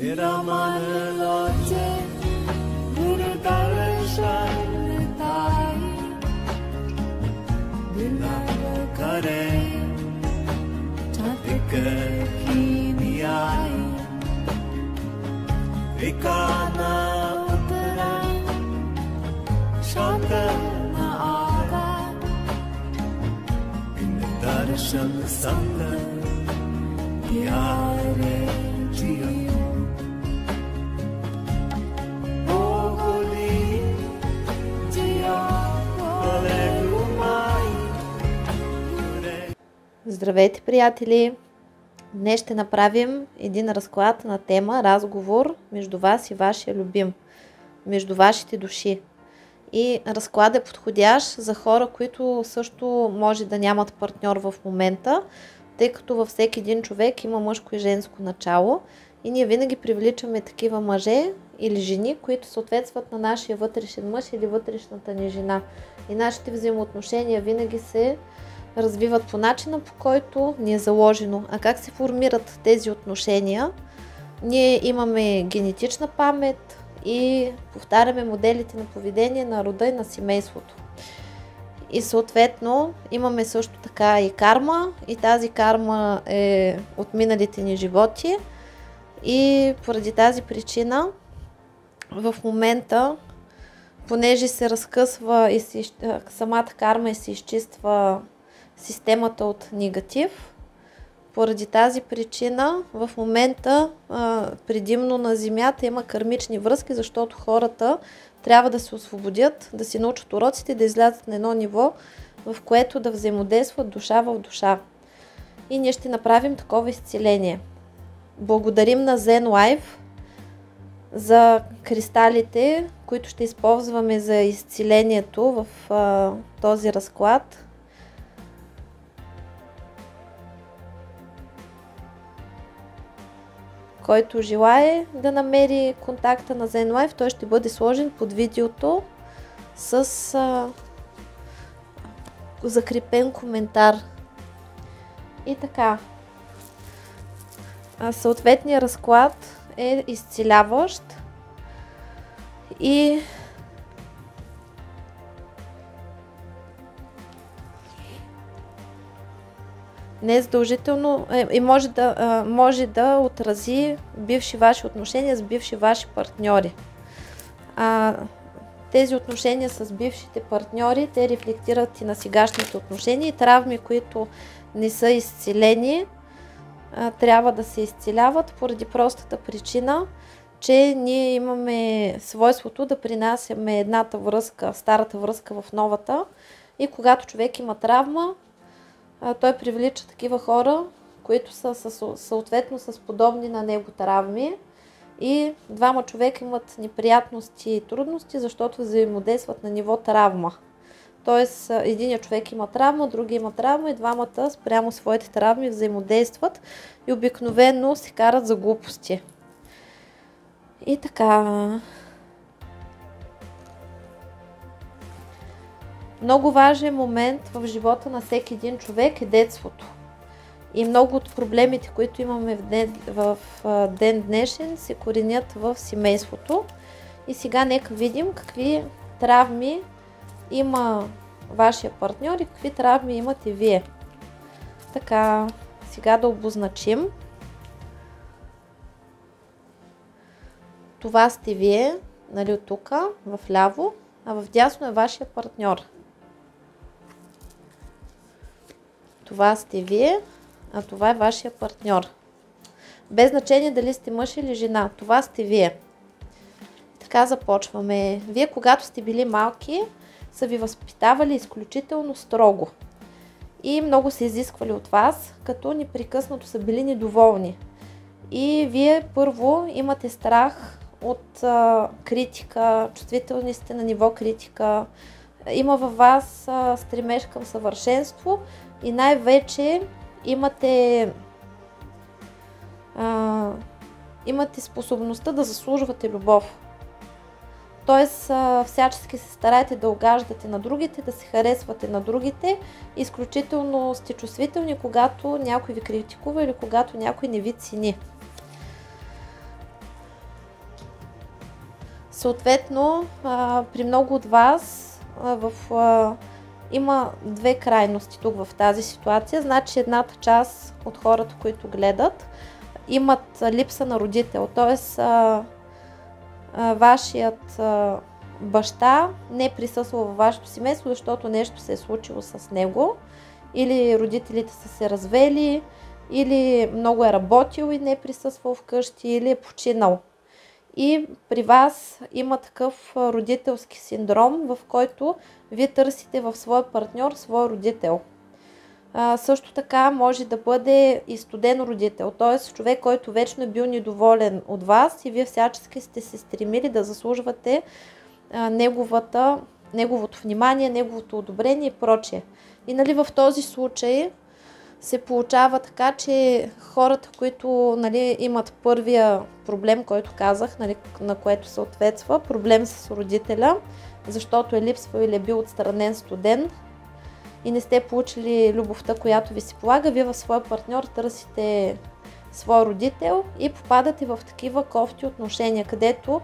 तेरा मन लाचे गुरु दर्शन ताई बिलाव करे एक कीनी आई विकाना उतरा शांत न आगा इन दर्शन संग प्यारे जियो Здравейте, приятели! Днес ще направим един разклад на тема разговор между вас и вашия любим, между вашите души. И разклад е подходящ за хора, които също може да нямат партньор в момента, тъй като във всеки един човек има мъжко и женско начало и ние винаги привличаме такива мъже или жени, които съответстват на нашия вътрешен мъж или вътрешната ни жена. И нашите взаимоотношения винаги се развиват по начина, по който ни е заложено. А как се формират тези отношения? Ние имаме генетична памет и повтаряме моделите на поведение на рода и на семейството. И съответно имаме също така и карма, и тази карма е от миналите ни животи. И поради тази причина в момента, понеже се разкъсва и самата карма и се изчиства системата от негатив, поради тази причина в момента предимно на Земята има кармични връзки, защото хората трябва да се освободят, да си научат уроците, да излязат на едно ниво, в което да взаимодействат душа в душа. И ние ще направим такова изцеление. Благодарим на Zen Life за кристалите, които ще използваме за изцелението в този разклад. Който желае да намери контакта на Zen Life, той ще бъде сложен под видеото с закрепен коментар. И така, съответният разклад е изцеляващ и не е задължително и може да отрази бивши ваши отношения с бивши ваши партньори. Тези отношения с бившите партньори, те рефлектират и на сегашните отношения и травми, които не са изцелени, трябва да се изцеляват поради простата причина, че ние имаме свойството да принасяме едната връзка, старата връзка в новата и когато човек има травма, той привлича такива хора, които са съответно с подобни на него травми и двама човека имат неприятности и трудности, защото взаимодействат на ниво травма. Тоест единият човек има травма, другия има травма и двамата спрямо своите травми взаимодействат и обикновено се карат за глупости. И така. Много важен момент в живота на всеки един човек е детството. И много от проблемите, които имаме в ден днешен, се коренят в семейството. И сега нека видим какви травми има вашия партньор и какви травми имате вие. Така, сега да обозначим. Това сте вие, нали, от тук, в ляво, а в дясно е вашия партньор. Това сте вие, а това е вашия партньор. Без значение дали сте мъж или жена, това сте вие. Така започваме. Вие, когато сте били малки, са ви възпитавали изключително строго. И много са изисквали от вас, като непрекъснато са били недоволни. И вие първо имате страх от критика, чувствителни сте на ниво критика, има във вас стремеж към съвършенство и най-вече имате способността да заслужвате любов. Тоест, всячески се стараете да угаждате на другите, да се харесвате на другите. Изключително сте чувствителни, когато някой ви критикува или когато някой не ви цени. Съответно, при много от вас има две крайности тук в тази ситуация. Значи едната част от хората, които гледат, имат липса на родител, т.е. вашият баща не присъства във вашето семейство, защото нещо се е случило с него, или родителите са се развели, или много е работил и не е присъствал вкъщи, или е починал. И при вас има такъв родителски синдром, в който вие търсите в своя партньор свой родител. Също така може да бъде и студен родител, т.е. човек, който вечно е бил недоволен от вас и вие всячески сте се стремили да заслужвате неговото внимание, неговото одобрение и прочее. И нали, в този случай се получава така, че хората, които нали, имат първия проблем, който казах, нали, на което съответства, проблем с родителя, защото е липсвал или е бил отстранен студен и не сте получили любовта, която ви се полага, вие в своя партньор търсите свой родител и попадате в такива кофти отношения, където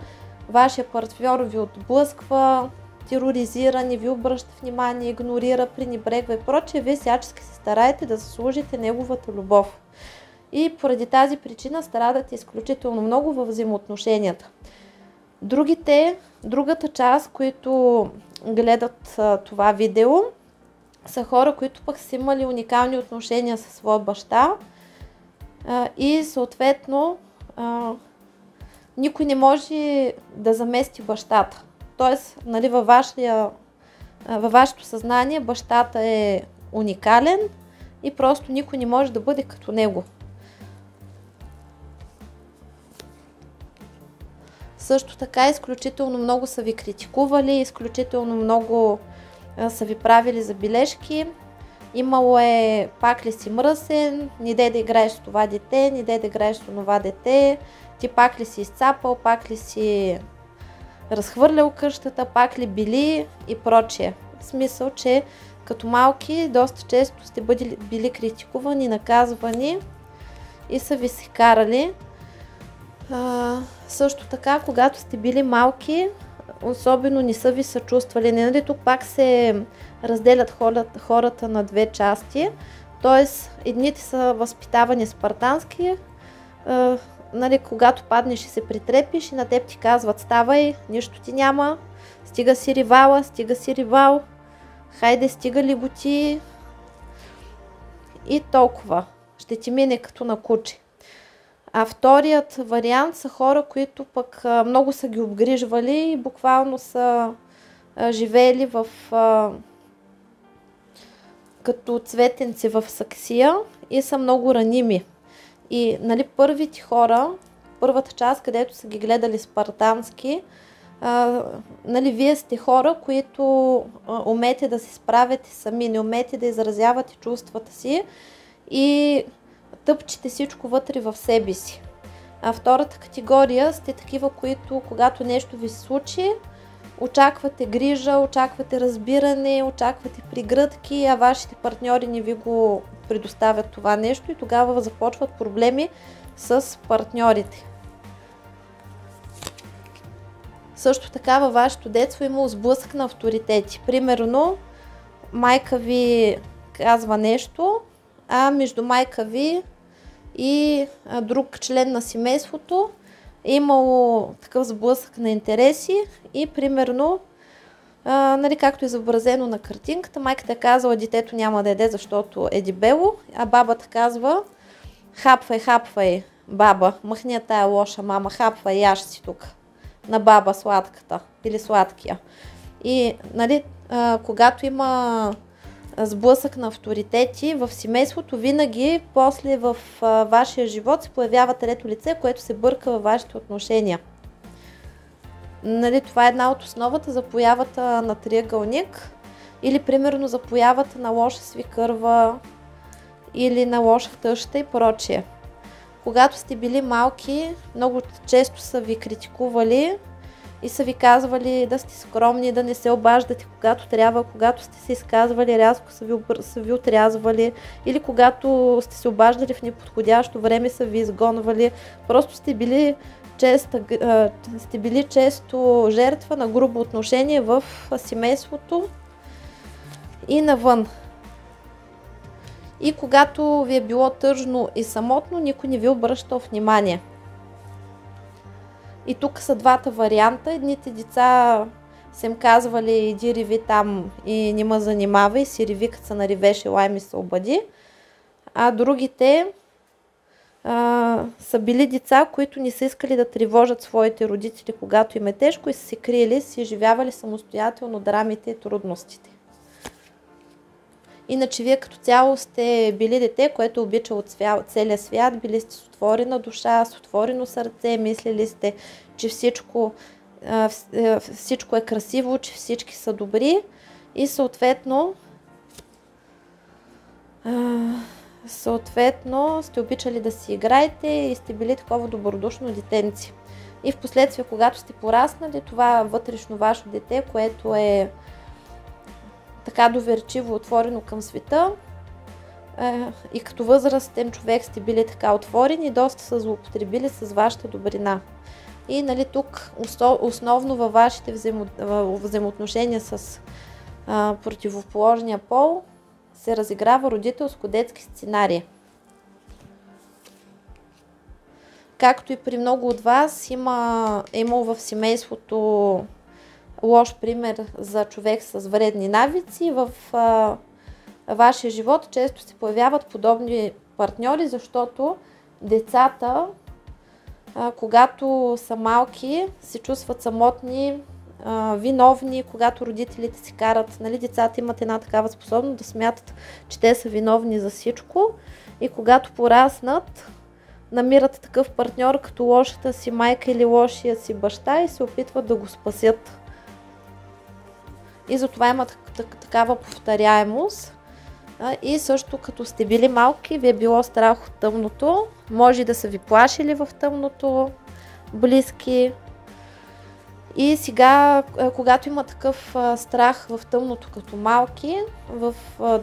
вашия партньор ви отблъсква, тероризира, не ви обръща внимание, игнорира, пренебрегва и прочее, вие всячески се стараете да заслужите неговата любов. И поради тази причина страдате изключително много във взаимоотношенията. Другата част, които гледат това видео, са хора, които пък са имали уникални отношения със своя баща и съответно никой не може да замести бащата. Тоест, нали, във вашето съзнание бащата е уникален и просто никой не може да бъде като него. Също така изключително много са ви критикували, изключително много са ви правили забележки. Имало е пак ли си мръсен, не дей да играеш с това дете, не дей да играеш с това дете, ти пак ли си изцапал, пак ли си разхвърлял къщата, пак ли били и прочее. В смисъл, че като малки доста често сте били критикувани, наказвани и са ви се карали. Също така, когато сте били малки, особено не са ви съчувствали. Нали, тук пак се разделят хората на две части. Тоест, едните са възпитавани спартански, нали, когато паднеш и се притрепиш и на теб ти казват: ставай, нищо ти няма, стига си ривала, стига си ривал, хайде, стига ли го ти и толкова, ще ти мине като на куче. А вторият вариант са хора, които пък много са ги обгрижвали и буквално са живеели като цветенци в саксия и са много раними. И нали, първите хора, първата част, където са ги гледали спартански, нали, вие сте хора, които умеете да се справяте сами, не умеете да изразявате чувствата си и тъпчете всичко вътре в себе си. А втората категория сте такива, които когато нещо ви се случи, очаквате грижа, очаквате разбиране, очаквате пригръдки, а вашите партньори не ви го предоставят това нещо и тогава започват проблеми с партньорите. Също така във вашето детство има сблъсък на авторитети. Примерно, майка ви казва нещо, а между майка ви и друг член на семейството е имало такъв сблъсък на интереси и примерно, нали, както е изобразено на картинката, майката е казала: детето няма да яде, защото е дебело, а бабата казва: хапвай, баба, махни тая лоша мама, хапвай, яш си тук на баба сладката или сладкия. И нали, когато има сблъсък на авторитети в семейството, винаги после в вашия живот се появява трето лице, което се бърка във вашите отношения. Нали, това е една от основата за появата на триъгълник или примерно за появата на лоша свикърва или на лоша тъща и прочее. Когато сте били малки, много често са ви критикували и са ви казвали да сте скромни, да не се обаждате когато трябва, когато сте се изказвали рязко са ви отрязвали или когато сте се обаждали в неподходящо време са ви изгонвали. Просто сте били сте били често жертва на грубо отношение в семейството и навън. И когато ви е било тъжно и самотно, никой не ви обръщал внимание. И тук са двата варианта. Едните деца са им казвали: иди реви там и не ме занимавай, си реви, като се наревеш, елай ми се обади. А другите са били деца, които не са искали да тревожат своите родители, когато им е тежко, и са се криели, си изживявали самостоятелно драмите и трудностите. Иначе вие като цяло сте били дете, което обича от целия свят, били сте с отворена душа, с отворено сърце, мислили сте, че всичко е красиво, че всички са добри и съответно сте обичали да си играете и сте били такова добродушно детенци. И в последствие, когато сте пораснали, това вътрешно ваше дете, което е така доверчиво, отворено към света, и като възрастен човек сте били така отворени и доста са злоупотребили с вашата добрина. И нали, тук основно във вашите взаимоотношения с противоположния пол се разиграва родителско-детски сценарий. Както и при много от вас е имал в семейството лош пример за човек с вредни навици, в вашия живот често се появяват подобни партньори, защото децата, когато са малки, се чувстват самотни, виновни, когато родителите си карат. Нали, децата имат една такава способност да смятат, че те са виновни за всичко, и когато пораснат, намират такъв партньор като лошата си майка или лошия си баща и се опитват да го спасят. И затова има такава повторяемост. И също като сте били малки, ви е било страх от тъмното, може да са ви плашили в тъмното близки. И сега, когато има такъв страх в тъмното като малки, в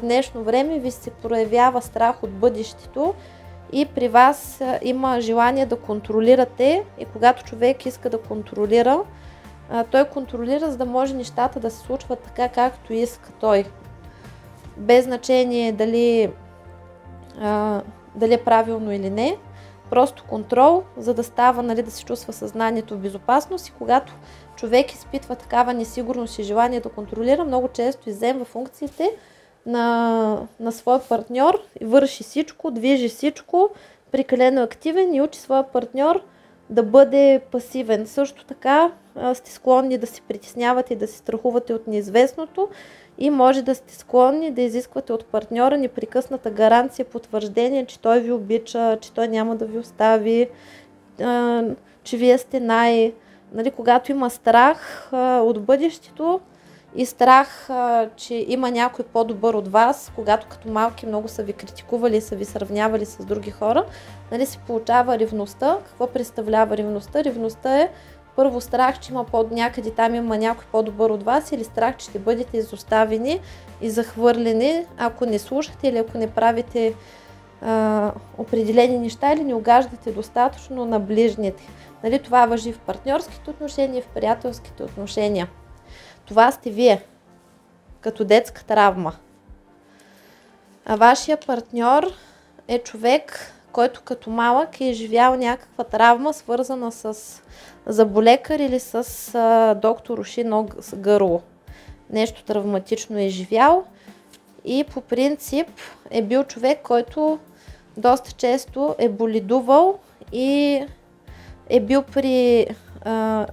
днешно време ви се проявява страх от бъдещето и при вас има желание да контролирате, и когато човек иска да контролира, той контролира, за да може нещата да се случват така, както иска той. Без значение дали е правилно или не. Просто контрол, за да става, нали, да се чувства съзнанието в безопасност, и когато човек изпитва такава несигурност и желание да контролира, много често изземва функциите на своя партньор и върши всичко, движи всичко, прекалено активен, и учи своя партньор да бъде пасивен. Също така сте склонни да се притеснявате и да се страхувате от неизвестното, и може да сте склонни да изисквате от партньора непрекъсната гаранция, потвърждение, че той ви обича, че той няма да ви остави, че вие сте нали, когато има страх от бъдещето и страх, че има някой по-добър от вас, когато като малки много са ви критикували и са ви сравнявали с други хора, нали, се получава ревността. Какво представлява ревността? Ревността е първо страх, че някъде там има някой по-добър от вас, или страх, че ще бъдете изоставени и захвърлени, ако не слушате или ако не правите определени неща или не угаждате достатъчно на ближните. Нали, това важи в партньорските отношения, в приятелските отношения. Това сте вие, като детска травма. А вашия партньор е човек, който като малък е изживял някаква травма, свързана с заболекар или с доктор уши, нос, гърло. Нещо травматично е изживял и по принцип е бил човек, който доста често е боледувал и е бил при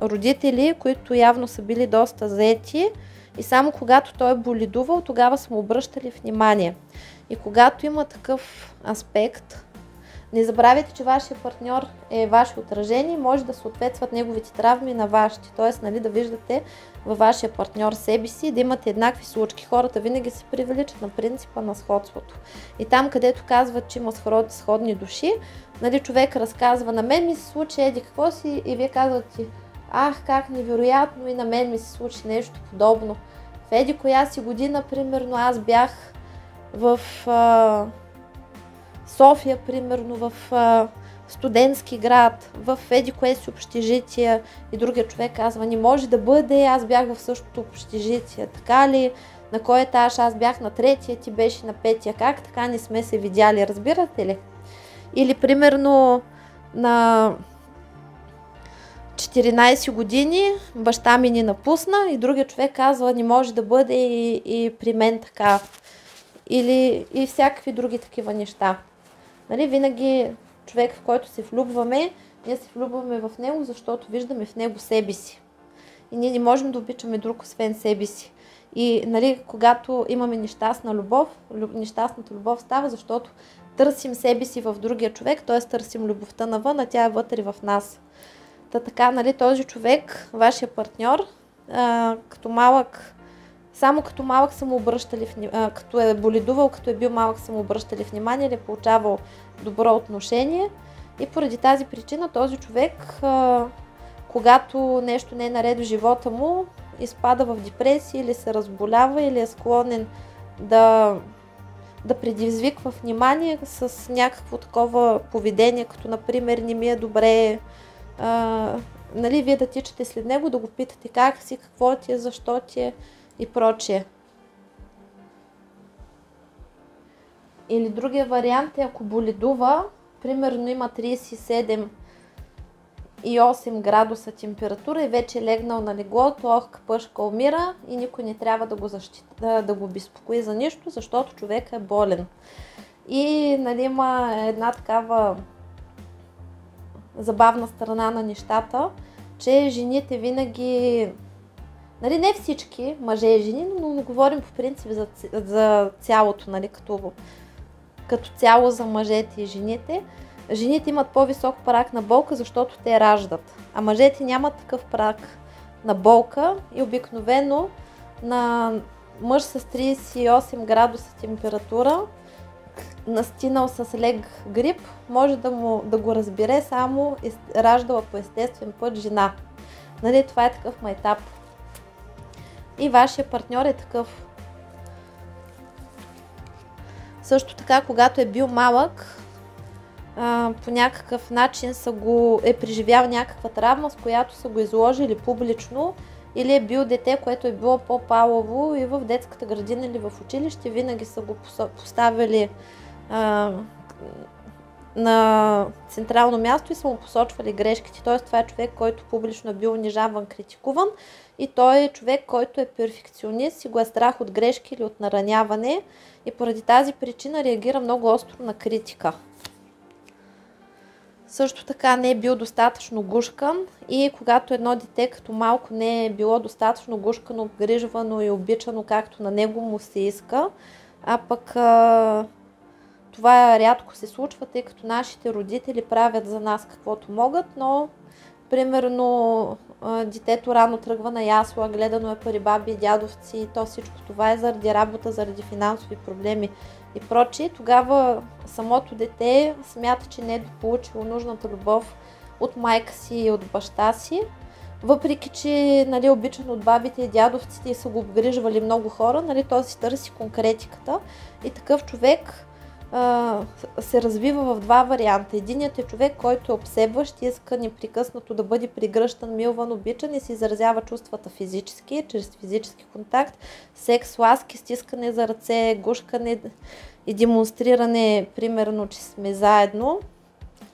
родители, които явно са били доста заети, и само когато той е боледувал, тогава са му обръщали внимание. И когато има такъв аспект, не забравяйте, че вашия партньор е ваше отражение и може да съответстват неговите травми на вашите. Тоест, нали, да виждате във вашия партньор себе си, да имате еднакви случки. Хората винаги се привличат на принципа на сходството. И там, където казват, че има сходни души, нали, човек разказва: на мен ми се случи еди какво си, и вие казвате: ах, как невероятно, и на мен ми се случи нещо подобно. В еди коя си година, примерно, аз бях в София, примерно в студентски град, в еди кое си общежитие и другия човек казва, не може да бъде, аз бях в същото общежитие, така ли? На кой етаж? Аз бях на третия, ти беше на петия, как така не сме се видяли, разбирате ли? Или примерно на 14 години баща ми ни напусна и другия човек казва, не може да бъде и при мен така. Или и всякакви други такива неща. Нали, винаги човек, в който се влюбваме, ние се влюбваме в него, защото виждаме в него себе си. И ние не можем да обичаме друг освен себе си. И нали, когато имаме нещастна любов, нещастната любов става, защото търсим себе си в другия човек, т.е. търсим любовта навън, а тя е вътре в нас. Така, нали, този човек, вашия партньор, като малък, само като малък са му обръщали, като е боледувал, като е бил малък, са му обръщали внимание или е получавал добро отношение. И поради тази причина този човек, когато нещо не е наред в живота му, изпада в депресия или се разболява, или е склонен да предизвиква внимание с някакво такова поведение, като например не ми е добре, нали, вие да тичате след него, да го питате как си, какво ти е, защо ти е и прочее. Или другия вариант е, ако боледува, примерно има 37 и 8 градуса температура и вече е легнал на леглото, ох, къпъшка умира и никой не трябва да го защита, да го безпокои за нищо, защото човек е болен. И нали, има една такава забавна страна на нещата, че жените винаги, нали, не всички мъже и жени, но говорим по принцип за цялото, нали, като цяло за мъжете и жените. Жените имат по-висок праг на болка, защото те раждат, а мъжете нямат такъв праг на болка и обикновено на мъж с 38 градуса температура, настинал с лег грип, може да го разбере само раждала по естествен път жена. Нали, това е такъв майтап. И вашия партньор е такъв. Също така, когато е бил малък, по някакъв начин е преживял някаква травма, с която са го изложили публично, или е бил дете, което е било по-палаво и в детската градина или в училище винаги са го поставили на централно място и са му посочвали грешките. Т.е. това е човек, който публично е бил унижаван, критикуван и той е човек, който е перфекционист и го е страх от грешки или от нараняване и поради тази причина реагира много остро на критика. Също така не е бил достатъчно гушкан и когато едно дете като малко не е било достатъчно гушкано, обгрижвано и обичано както на него му се иска, а пък това рядко се случва, тъй като нашите родители правят за нас каквото могат, но примерно детето рано тръгва на ясла, гледано е пари баби и дядовци и то всичко това е заради работа, заради финансови проблеми и прочие. Тогава самото дете смята, че не е получило нужната любов от майка си и от баща си, въпреки че нали, обичан от бабите и дядовците и са го обгрижвали много хора, нали, той си търси конкретиката и такъв човек се развива в два варианта. Единият е човек, който е обсебващ и иска непрекъснато да бъде пригръщан, милван, обичан и се изразява чувствата физически, чрез физически контакт, секс, ласки, стискане за ръце, гушкане и демонстриране, примерно, че сме заедно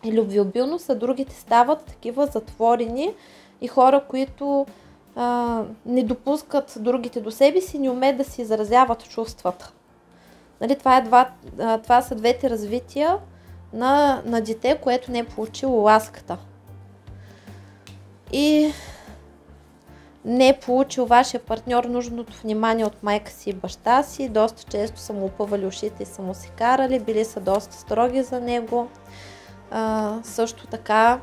и любвеобилност, а другите стават такива затворени и хора, които не допускат другите до себе си, не умеят да си изразяват чувствата. Нали, това са двете развития на дете, което не е получило ласката. И не е получил вашия партньор нужното внимание от майка си и баща си. Доста често са му опъвали ушите и са му се карали, били са доста строги за него. Също така,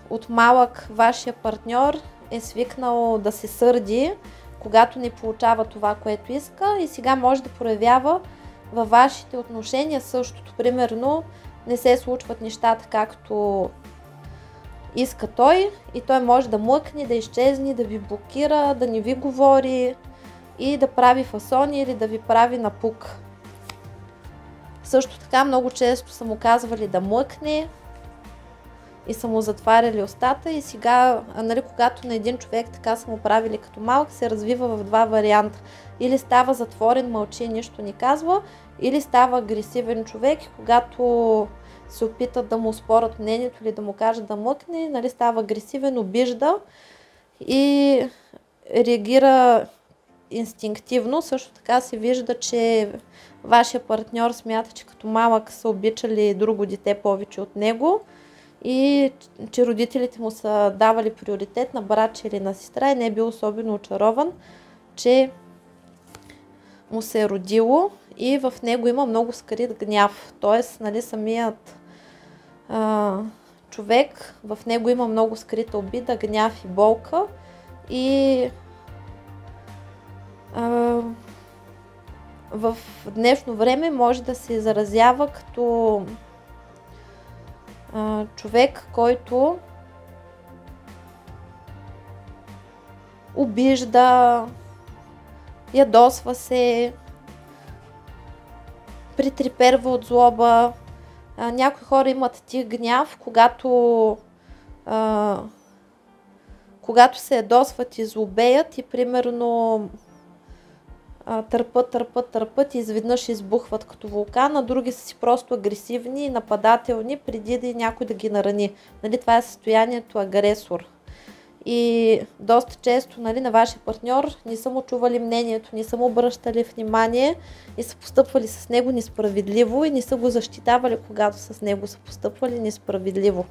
от малък вашия партньор е свикнал да се сърди, когато не получава това, което иска и сега може да проявява във вашите отношения същото. Примерно не се случват нещата както иска той и той може да млъкне, да изчезне, да ви блокира, да не ви говори и да прави фасони или да ви прави напук. Също така много често са му казвали да млъкне и са му затваряли устата и сега, нали, когато на един човек така са му правили като малък, се развива в два варианта. Или става затворен, мълчи и нищо не казва, или става агресивен човек и когато се опитат да му спорят мнението или да му кажат да млъкне, нали, става агресивен, обижда и реагира инстинктивно. Също така се вижда, че вашия партньор смята, че като малък са обичали друго дете повече от него и че родителите му са давали приоритет на братче или на сестра и не е бил особено очарован, че му се е родило и в него има много скрит гняв. Тоест, нали, самият човек, в него има много скрита обида, гняв и болка и в днешно време може да се заразява като човек, който обижда, ядосва се, притреперва от злоба. Някои хора имат тих гняв, когато се ядосват и злобеят и примерно търпат и изведнъж избухват като вулкан, а други са си просто агресивни и нападателни преди да някой да ги нарани. Нали, това е състоянието агресор. И доста често, нали, на вашия партньор не са му чували мнението, не са му обръщали внимание и са постъпвали с него несправедливо и не са го защитавали, когато с него са постъпвали несправедливо.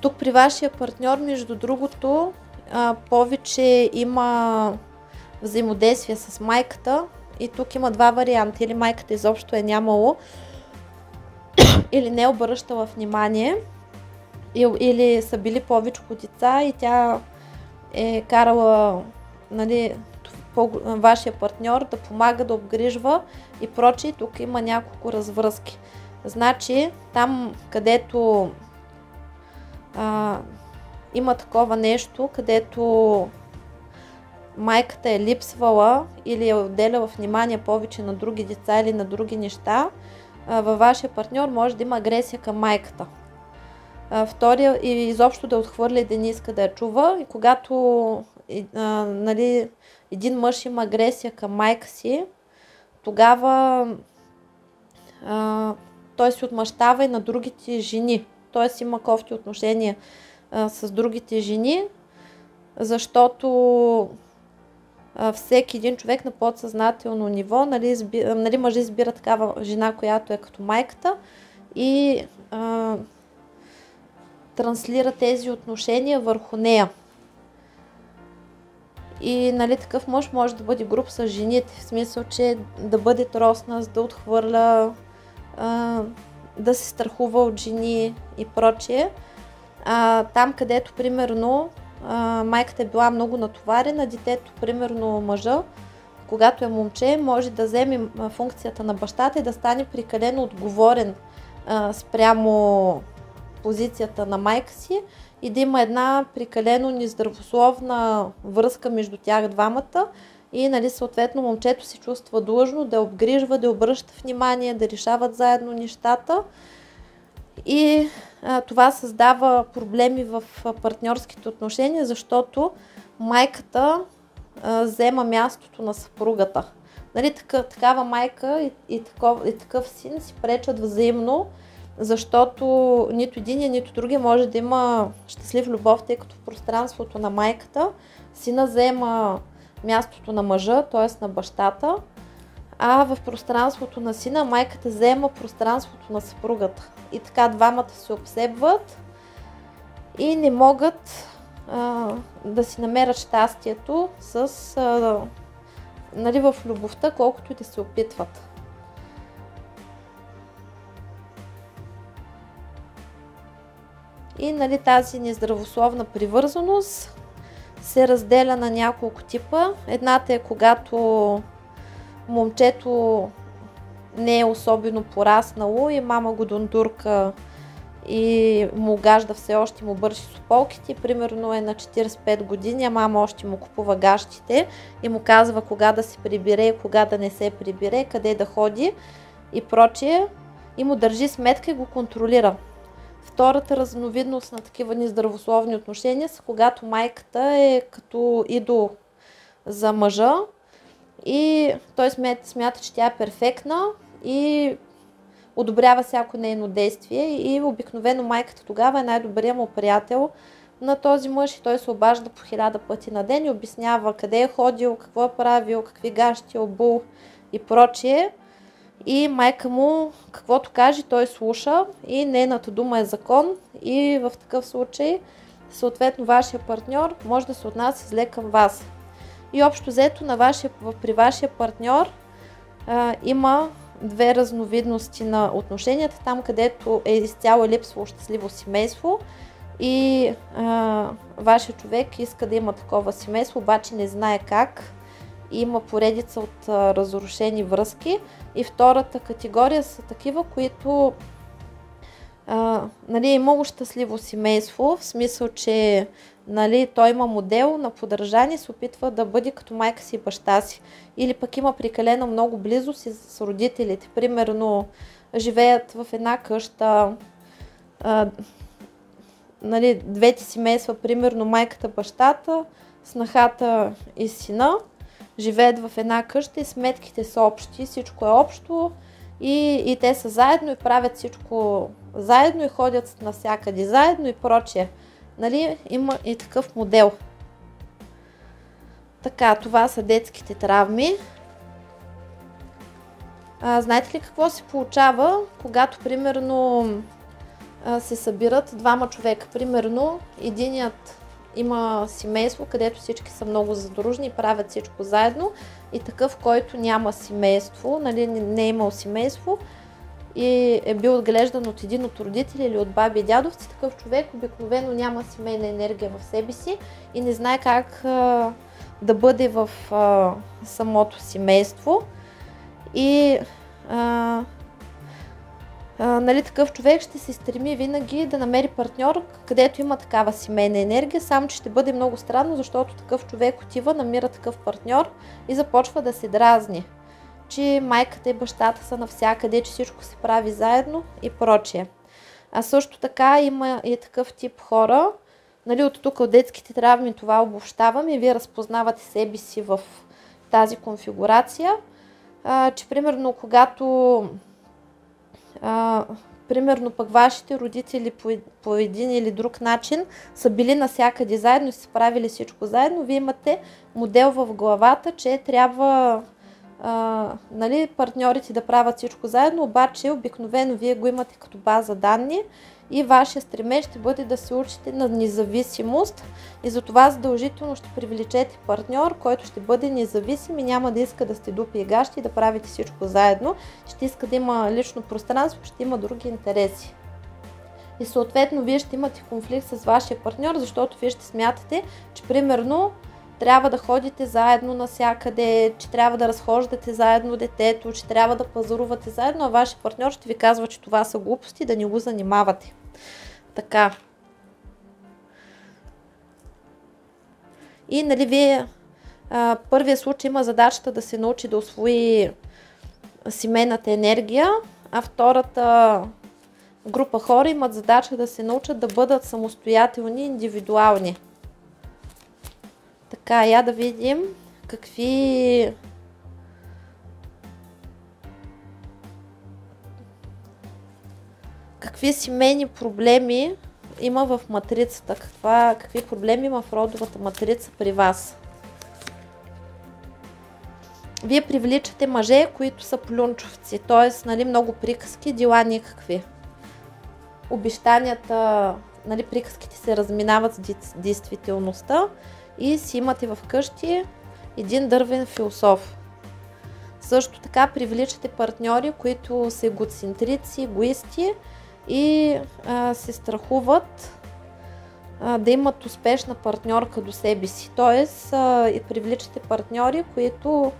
Тук при вашия партньор, между другото, повече има взаимодействие с майката и тук има два варианта. Или майката изобщо е нямало, или не е обръщала внимание, или са били повече деца и тя е карала, нали, вашия партньор да помага, да обгрижва и прочее. Тук има няколко развръзки. Значи, там където има такова нещо, където майката е липсвала или е отделяла внимание повече на други деца или на други неща, във вашия партньор може да има агресия към майката. Втория, и изобщо да отхвърля и да не иска да я чува. И когато нали, един мъж има агресия към майка си, тогава той се отмъщава и на другите жени. Т.е. има кофти отношения с другите жени, защото всеки един човек на подсъзнателно ниво, нали, мъж избира такава жена, която е като майката и транслира тези отношения върху нея. И нали, такъв мъж може да бъде груб с жените, в смисъл, че да бъде тросна, да отхвърля, да се страхува от жени и прочее. Там, където примерно майката е била много натоварена, детето, примерно мъжа, когато е момче, може да вземе функцията на бащата и да стане прекалено отговорен спрямо позицията на майка си и да има една прекалено нездравословна връзка между тях двамата и нали, съответно момчето се чувства длъжно да обгрижва, да обръща внимание, да решават заедно нещата и това създава проблеми в партньорските отношения, защото майката взема мястото на съпругата. Нали, такава майка и такъв син си пречат взаимно, защото нито един, нито другия може да има щастлив любов, тъй като в пространството на майката сина взема мястото на мъжа, т.е. на бащата, а в пространството на сина майката взема пространството на съпругата. И така двамата се обсебват и не могат да си намерят щастието нали, в любовта, колкото и да се опитват. И нали, тази нездравословна привързаност се разделя на няколко типа. Едната е когато момчето не е особено пораснало и мама го дундурка и му гажда все още, му бърши с ополките, примерно е на 45 години, а мама още му купува гащите и му казва кога да се прибере, кога да не се прибере, къде да ходи и прочие, и му държи сметка и го контролира. Втората разновидност на такива нездравословни отношения са когато майката е като идол за мъжа и той смята, че тя е перфектна и одобрява всяко нейно действие и обикновено майката тогава е най-добрият му приятел на този мъж и той се обажда по 1000 пъти на ден и обяснява къде е ходил, какво е правил, какви гащи е обул и прочие. И майка му, каквото каже, той слуша и нейната дума е закон и в такъв случай съответно вашия партньор може да се отнася зле към вас. И общо взето при вашия партньор има две разновидности на отношенията, там където е изцяло липсвало щастливо семейство и вашия човек иска да има такова семейство, обаче не знае как. Има поредица от разрушени връзки. И втората категория са такива, които е имало щастливо семейство, в смисъл, че той има модел на подражание, се опитва да бъде като майка си и баща си. Или пък има прекалено много близост с родителите. Примерно живеят в една къща, двете семейства, примерно майката, бащата, снахата и сина, живеят в една къща и сметките са общи, всичко е общо и те са заедно и правят всичко заедно и ходят навсякъде заедно и прочее. Има и такъв модел. Така, това са детските травми. Знаете ли какво се получава, когато примерно се събират двама човека? Примерно единият има семейство, където всички са много задружни и правят всичко заедно и такъв, който няма семейство, не е имал семейство и е бил отглеждан от един от родители или от баби и дядовци, такъв човек обикновено няма семейна енергия в себе си и не знае как да бъде в самото семейство и такъв човек ще се стреми винаги да намери партньор, където има такава семейна енергия, само че ще бъде много странно, защото такъв човек отива, намира такъв партньор и започва да се дразни, че майката и бащата са навсякъде, че всичко се прави заедно и прочее. А също така има и такъв тип хора, от тук от детските травми това обобщавам и вие разпознавате себе си в тази конфигурация, че примерно когато примерно пък вашите родители по един или друг начин са били навсякъде заедно и са правили всичко заедно, вие имате модел в главата, че трябва партньорите да правят всичко заедно, обаче обикновено вие го имате като база данни и вашия стремеж ще бъде да се учите на независимост и затова задължително ще привлечете партньор, който ще бъде независим и няма да иска да сте дупи и гащи и да правите всичко заедно. Ще иска да има лично пространство, ще има други интереси. И съответно вие ще имате конфликт с вашия партньор, защото вие ще смятате, че примерно трябва да ходите заедно навсякъде, че трябва да разхождате заедно детето, че трябва да пазарувате заедно, а вашия партньор ще ви казва, че това са глупости, да не го занимавате. Така. И вие първия случай има задачата да се научи да усвои семейната енергия, а втората група хора имат задача да се научат да бъдат самостоятелни, индивидуални. Така, я да видим какви семейни проблеми има в матрицата, какви проблеми има в родовата матрица при вас. Вие привличате мъже, които са плюнчовци, т.е. много приказки, дела никакви. Обещанията, приказките се разминават с действителността и си имате в къщи един дървен философ. Също така привличате партньори, които са егоцентрици, егоисти и се страхуват да имат успешна партньорка до себе си. Тоест, привличате партньори, които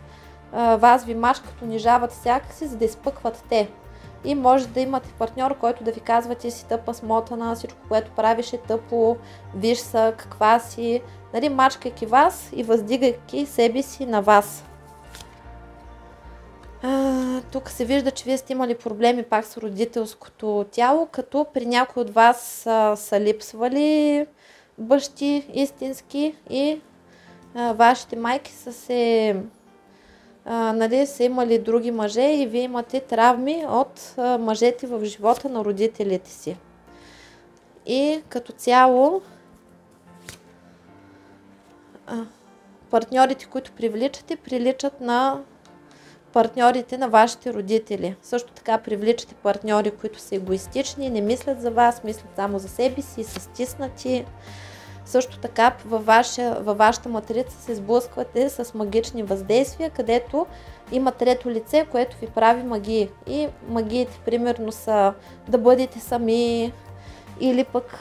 вас ви мачкат, унижават всякакси, за да изпъкват те. и може да имате партньор, който да ви казва: ти си тъпа, смотана, всичко, което правиш е тъпо, виж са, каква си, нали, мачкайки вас и въздигайки себе си на вас. Тук се вижда, че вие сте имали проблеми пак с родителското тяло, като при някой от вас са липсвали бащи истински и вашите майки са имали други мъже и вие имате травми от мъжете в живота на родителите си. И като цяло партньорите, които привличате, приличат на партньорите на вашите родители. Също така привличате партньори, които са егоистични, не мислят за вас, мислят само за себе си и са стиснати. Също така във вашата матрица се сблъсквате с магични въздействия, където има трето лице, което ви прави магии. И магиите примерно са да бъдете сами, или пък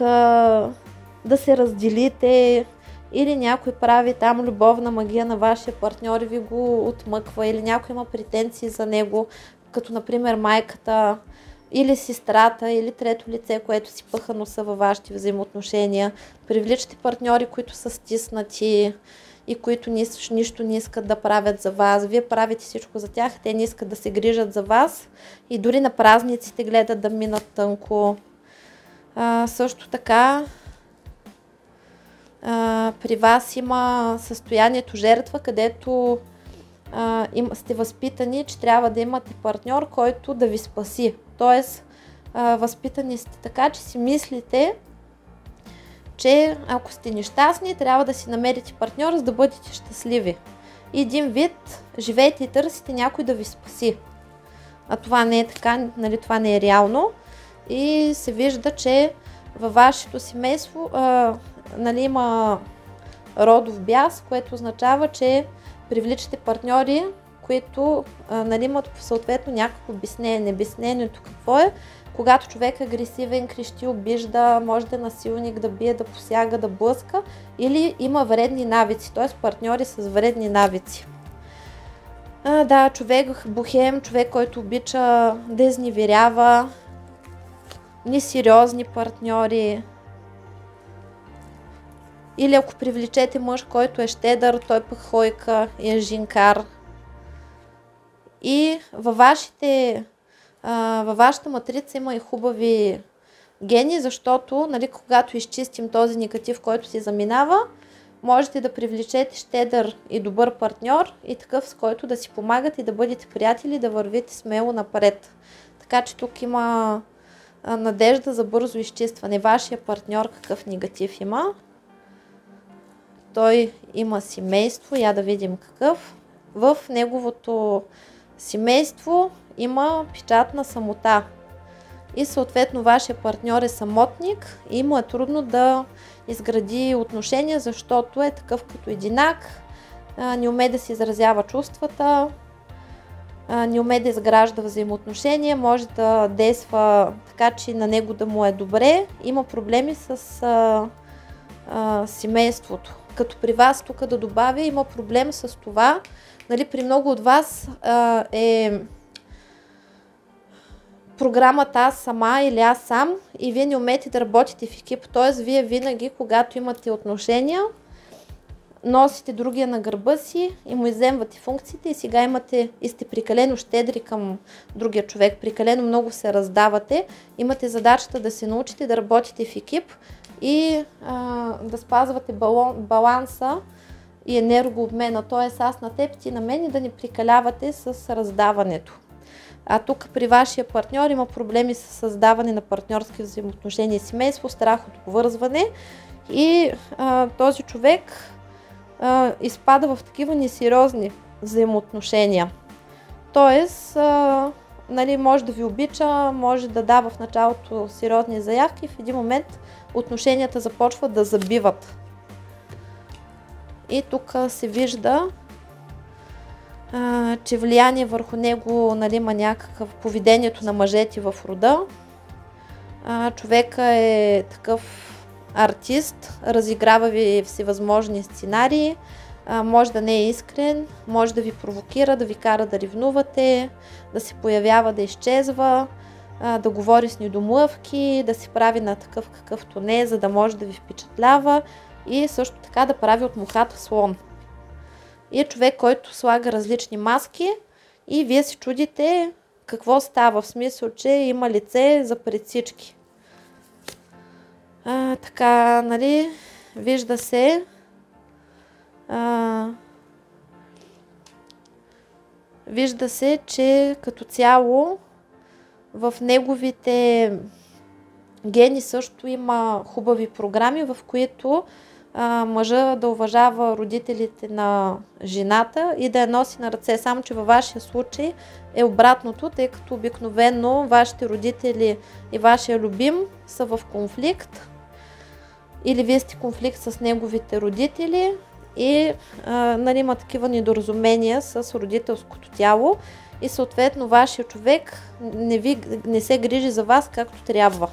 да се разделите, или някой прави там любовна магия на вашия партньор и ви го отмъква, или някой има претенции за него, като например майката, или сестрата, или трето лице, което си пъха носа във вашите взаимоотношения. Привличате партньори, които са стиснати и които нищо не искат да правят за вас. Вие правите всичко за тях, те не искат да се грижат за вас и дори на празниците гледат да минат тънко. Също така при вас има състоянието жертва, където сте възпитани, че трябва да имате партньор, който да ви спаси. Тоест, възпитани сте така, че си мислите, че ако сте нещастни, трябва да си намерите партньор, за да бъдете щастливи. И един вид, живеете и търсите някой да ви спаси. А това не е така, нали, това не е реално. И се вижда, че във вашето семейство нали, има родов бяс, което означава, че привличате партньори, които нали, имат съответно някакво обяснение. Обяснението какво е? Когато човек е агресивен, крещи, обижда, може да е насилник, да бие, да посяга, да блъска, или има вредни навици, т.е. партньори с вредни навици. Да, човек бухем, човек, който обича да изневерява, несериозни партньори. Или ако привлечете мъж, който е щедър, той пък хойка и е жинкар. И във вашата матрица има и хубави гени, защото нали, когато изчистим този негатив, който си заминава, можете да привлечете щедър и добър партньор и такъв, с който да си помагате и да бъдете приятели, да вървите смело напред. Така че тук има надежда за бързо изчистване. Вашия партньор какъв негатив има? Той има семейство, я да видим какъв. В неговото семейство има печат на самота. И съответно вашия партньор е самотник и му е трудно да изгради отношения, защото е такъв като единак, не умее да се изразява чувствата, не умее да изгражда взаимоотношения, може да действа така, че на него да му е добре. Има проблеми с семейството. Като при вас, тук да добавя, има проблем с това, нали, при много от вас е програмата аз сама или аз сам и вие не умеете да работите в екип, т.е. вие винаги, когато имате отношения, носите другия на гърба си и му изземвате функциите и сега и сте прекалено щедри към другия човек, прекалено много се раздавате, имате задачата да се научите да работите в екип и да спазвате баланса и енергообмена, т.е. аз на теб, ти на мен и да не прекалявате с раздаването. А тук при вашия партньор има проблеми с създаване на партньорски взаимоотношения и семейство, страх от обвързване и този човек изпада в такива несериозни взаимоотношения. Тоест, нали, може да ви обича, може да дава в началото сериозни заявки, в един момент отношенията започват да забиват. И тук се вижда, че влияние върху него нали, има някакъв поведението на мъжете в рода. Човека е такъв артист, разиграва ви всевъзможни сценарии, може да не е искрен, може да ви провокира, да ви кара да ревнувате, да се появява, да изчезва, да говори с недомлъвки, да се прави на такъв какъвто не е, за да може да ви впечатлява и също така да прави от мухата слон. И е човек, който слага различни маски и вие се чудите какво става, в смисъл, че има лице за пред всички. Така, нали, вижда се вижда се, че като цяло в неговите гени също има хубави програми, в които мъжа да уважава родителите на жената и да я носи на ръце. Само че във вашия случай е обратното, тъй като обикновено вашите родители и вашия любим са в конфликт или вие сте конфликт с неговите родители и нали, има такива недоразумения с родителското тяло и съответно вашия човек не се грижи за вас както трябва.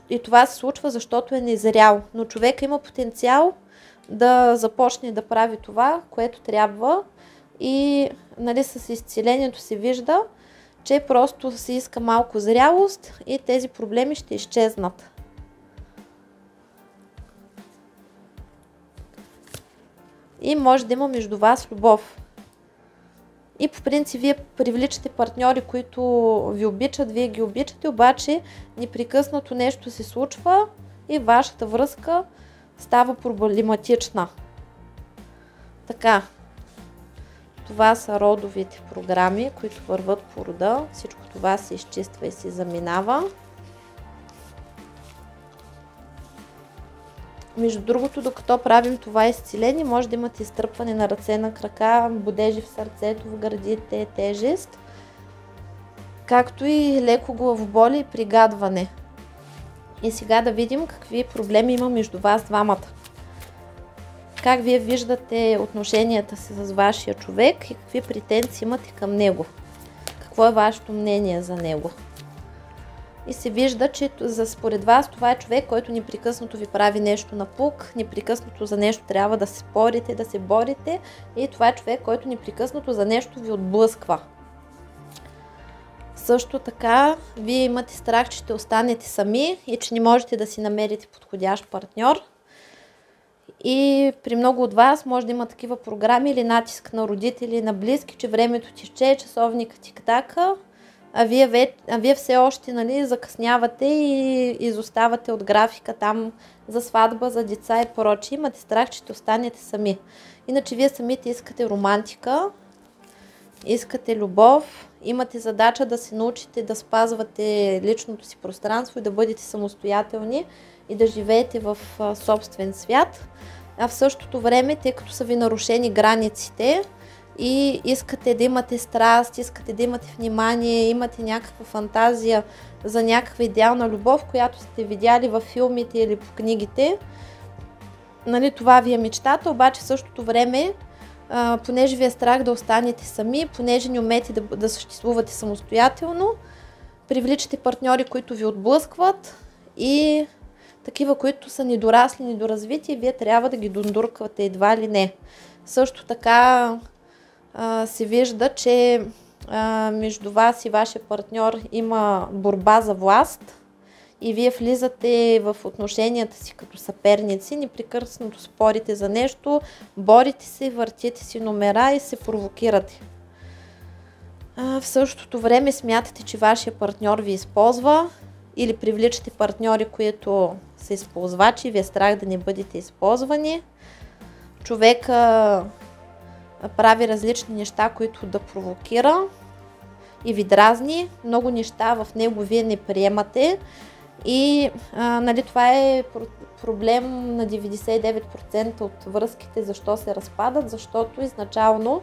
И това се случва, защото е незрял. Но човек има потенциал да започне да прави това, което трябва и нали, с изцелението се вижда, че просто се иска малко зрялост и тези проблеми ще изчезнат. И може да има между вас любов. И по принцип вие привличате партньори, които ви обичат, вие ги обичате, обаче непрекъснато нещо се случва и вашата връзка става проблематична. Така, това са родовите програми, които върват по рода. Всичко това се изчиства и се заминава. Между другото, докато правим това изцеление, може да имате изтръпване на ръце, на крака, бодежи в сърцето, в гърдите, тежест, както и леко главоболи и пригадване. И сега да видим какви проблеми има между вас двамата. Как вие виждате отношенията си с вашия човек и какви претенции имате към него. Какво е вашето мнение за него? И се вижда, че според вас това е човек, който непрекъснато ви прави нещо напук, непрекъснато за нещо трябва да се спорите, да се борите и това е човек, който непрекъснато за нещо ви отблъсква. Също така, вие имате страх, че ще останете сами и че не можете да си намерите подходящ партньор. И при много от вас може да има такива програми или натиск на родители, на близки, че времето тече, часовникът тик-така, а вие все още нали, закъснявате и изоставате от графика там за сватба, за деца и прочие. Имате страх, че ще останете сами. Иначе вие самите искате романтика, искате любов, имате задача да се научите да спазвате личното си пространство и да бъдете самостоятелни и да живеете в собствен свят. А в същото време, тъй като са ви нарушени границите и искате да имате страст, искате да имате внимание, имате някаква фантазия за някаква идеална любов, която сте видяли във филмите или по книгите, нали, това ви е мечтата, обаче в същото време, понеже ви е страх да останете сами, понеже не умеете да съществувате самостоятелно, привличате партньори, които ви отблъскват и такива, които са недорасли, недоразвити и вие трябва да ги дундурквате едва ли не. Също така се вижда, че между вас и вашия партньор има борба за власт и вие влизате в отношенията си като съперници, непрекъснато спорите за нещо, борите се, въртите си номера и се провокирате. В същото време смятате, че вашия партньор ви използва или привличате партньори, които са използвачи, ви е страх да не бъдете използвани. Човека прави различни неща, които да провокира и ви дразни. Много неща в него вие не приемате и нали, това е проблем на 99% от връзките, защо се разпадат, защото изначално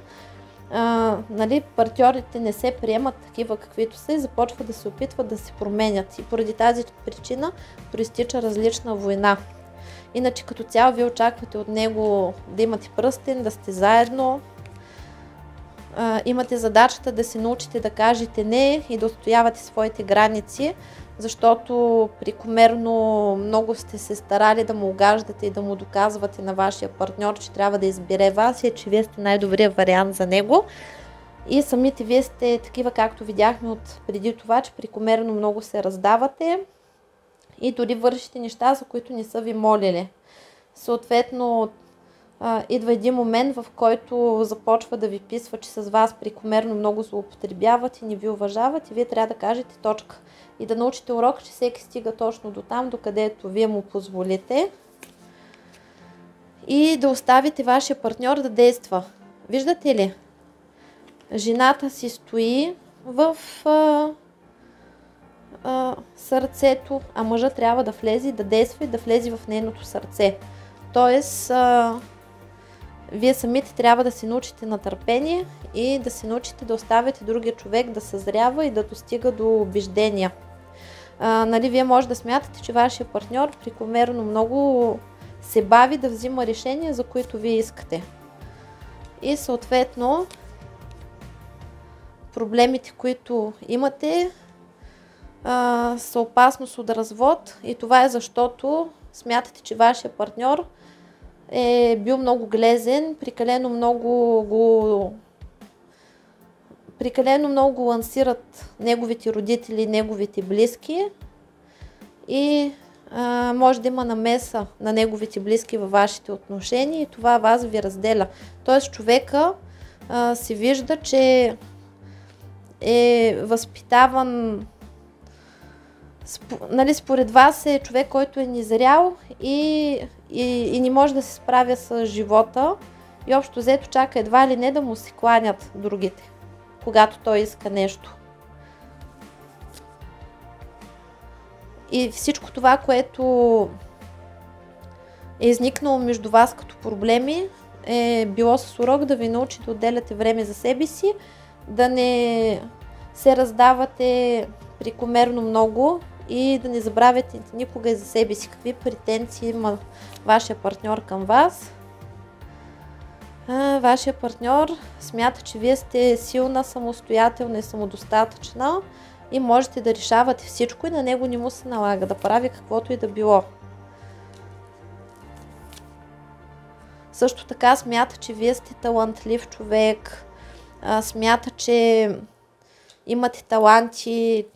нали, партньорите не се приемат такива каквито са и започват да се опитват да се променят и поради тази причина проистича различна война. Иначе като цяло вие очаквате от него да имате пръстен, да сте заедно, имате задачата да се научите да кажете не и да отстоявате своите граници, защото прекомерно много сте се старали да му угаждате и да му доказвате на вашия партньор, че трябва да избере вас и че вие сте най-добрият вариант за него. И самите вие сте такива, както видяхме от преди това, че прекомерно много се раздавате и дори вършите неща, за които не са ви молили. Съответно, идва един момент, в който започва да ви писва, че с вас прекомерно много злоупотребяват и не ви уважават и вие трябва да кажете точка. И да научите урок, че всеки стига точно до там, докъдето вие му позволите. И да оставите вашия партньор да действа. Виждате ли? Жената си стои в сърцето, а мъжът трябва да влезе, да действа и да влезе в нейното сърце. Тоест, вие самите трябва да се научите на търпение и да се научите да оставяте другия човек да съзрява и да достига до убеждения. Нали, вие може да смятате, че вашия партньор прекомерно много се бави да взима решения, за които вие искате. И съответно, проблемите, които имате, са опасност от развод и това е защото смятате, че вашия партньор е бил много глезен, прекалено много лансират неговите родители, неговите близки и може да има намеса на неговите близки във вашите отношения и това вас ви разделя. Тоест човека се вижда, че е възпитаван, нали, според вас е човек, който е незрял и не може да се справя с живота и общо взето чака едва ли не да му се кланят другите, когато той иска нещо. И всичко това, което е изникнало между вас като проблеми, е било с урок да ви научи да отделяте време за себе си, да не се раздавате прекомерно много и да не забравяте никога и за себе си какви претенции има вашия партньор към вас. Вашия партньор смята, че вие сте силна, самостоятелна и самодостатъчна и можете да решавате всичко и на него не му се налага да прави каквото и да било. Също така смята, че вие сте талантлив човек, смята, че имате таланти,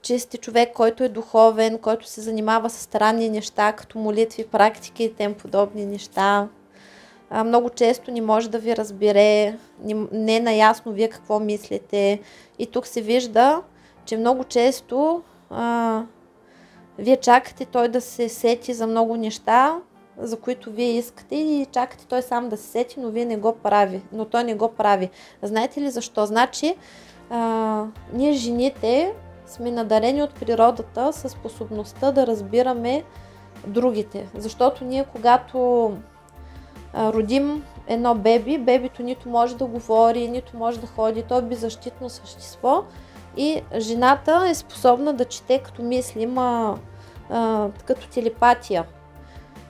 че сте човек, който е духовен, който се занимава с странни неща, като молитви, практики и тем подобни неща. Много често не може да ви разбере, не е наясно вие какво мислите. И тук се вижда, че много често вие чакате той да се сети за много неща, за които вие искате и чакате той сам да се сети, но вие не го прави. Но той не го прави. Знаете ли защо? Значи, ние жените сме надарени от природата със способността да разбираме другите. Защото ние, когато родим едно беби, бебито нито може да говори, нито може да ходи, то е беззащитно същество и жената е способна да чете като мисли, като телепатия.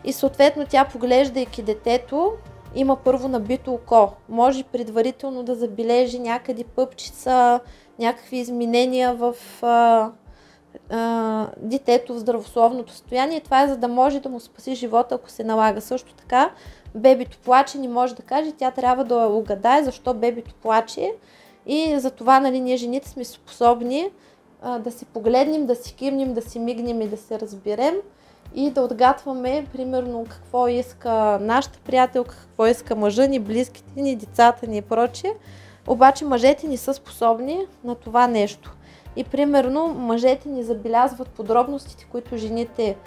И съответно тя, поглеждайки детето, има първо набито око. Може предварително да забележи някъде пъпчица, някакви изменения в детето в здравословното състояние. Това е за да може да му спаси живота, ако се налага. Също така, бебето плаче, не може да каже, тя трябва да угадае защо бебето плаче. И за това, нали, ние жените сме способни да се погледнем, да си кимнем, да си мигнем и да се разберем и да отгатваме, примерно, какво иска нашата приятелка, какво иска мъжа ни, близките ни, децата ни и прочее. Обаче мъжете не са способни на това нещо. И примерно мъжете ни забелязват подробностите, които жените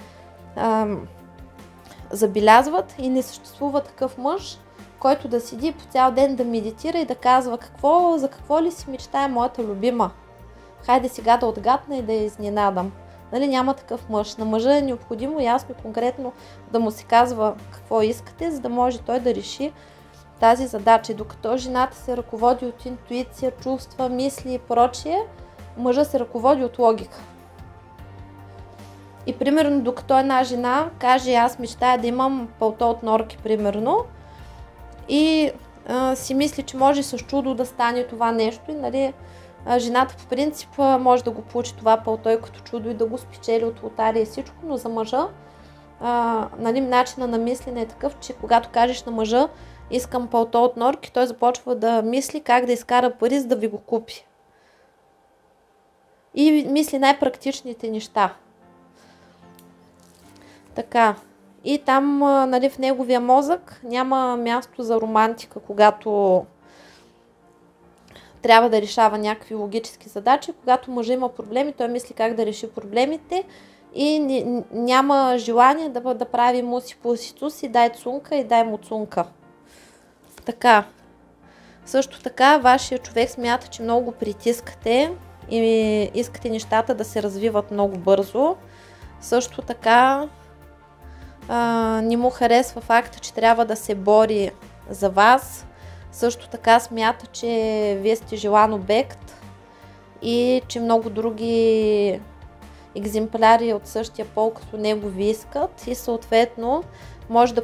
забелязват и не съществува такъв мъж, който да седи по цял ден да медитира и да казва за какво ли си мечтае моята любима. Хайде сега да отгатна и да я изненадам. Нали, няма такъв мъж. На мъжа е необходимо ясно и конкретно да му се казва какво искате, за да може той да реши тази задача. И докато жената се ръководи от интуиция, чувства, мисли и прочие, мъжа се ръководи от логика. И примерно докато една жена каже, аз мечтая да имам пълто от норки, примерно, и си мисли, че може с чудо да стане това нещо и, нали, Жената по принцип може да го получи това пълто и като чудо и да го спечели от лотария и всичко, но за мъжа нали, начина на мислене е такъв, че когато кажеш на мъжа искам пълто от норки, той започва да мисли как да изкара пари, за да ви го купи. И мисли най-практичните неща. Така. И там, нали, в неговия мозък няма място за романтика, когато трябва да решава някакви логически задачи. Когато мъжът има проблеми, той мисли как да реши проблемите и няма желание да прави муси-пуси-туси, дай цунка и дай му цунка. Така. Също така, вашия човек смята, че много го притискате и искате нещата да се развиват много бързо. Също така, не му харесва факта, че трябва да се бори за вас. Също така смята, че вие сте желан обект и че много други екземпляри от същия пол като него ви искат и съответно може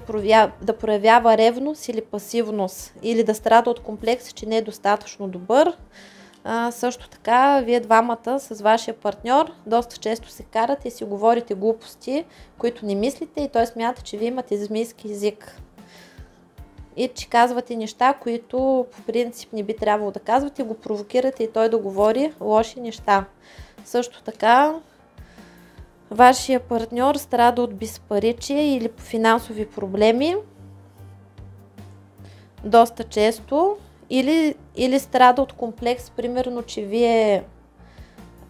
да проявява ревност или пасивност или да страда от комплекс, че не е достатъчно добър. Също така, вие двамата с вашия партньор доста често се карате и си говорите глупости, които не мислите и той смята, че вие имате змийски език. И че казвате неща, които по принцип не би трябвало да казвате, го провокирате и той да говори лоши неща. Също така, вашия партньор страда от безпаричие или финансови проблеми доста често. Или страда от комплекс, примерно, че вие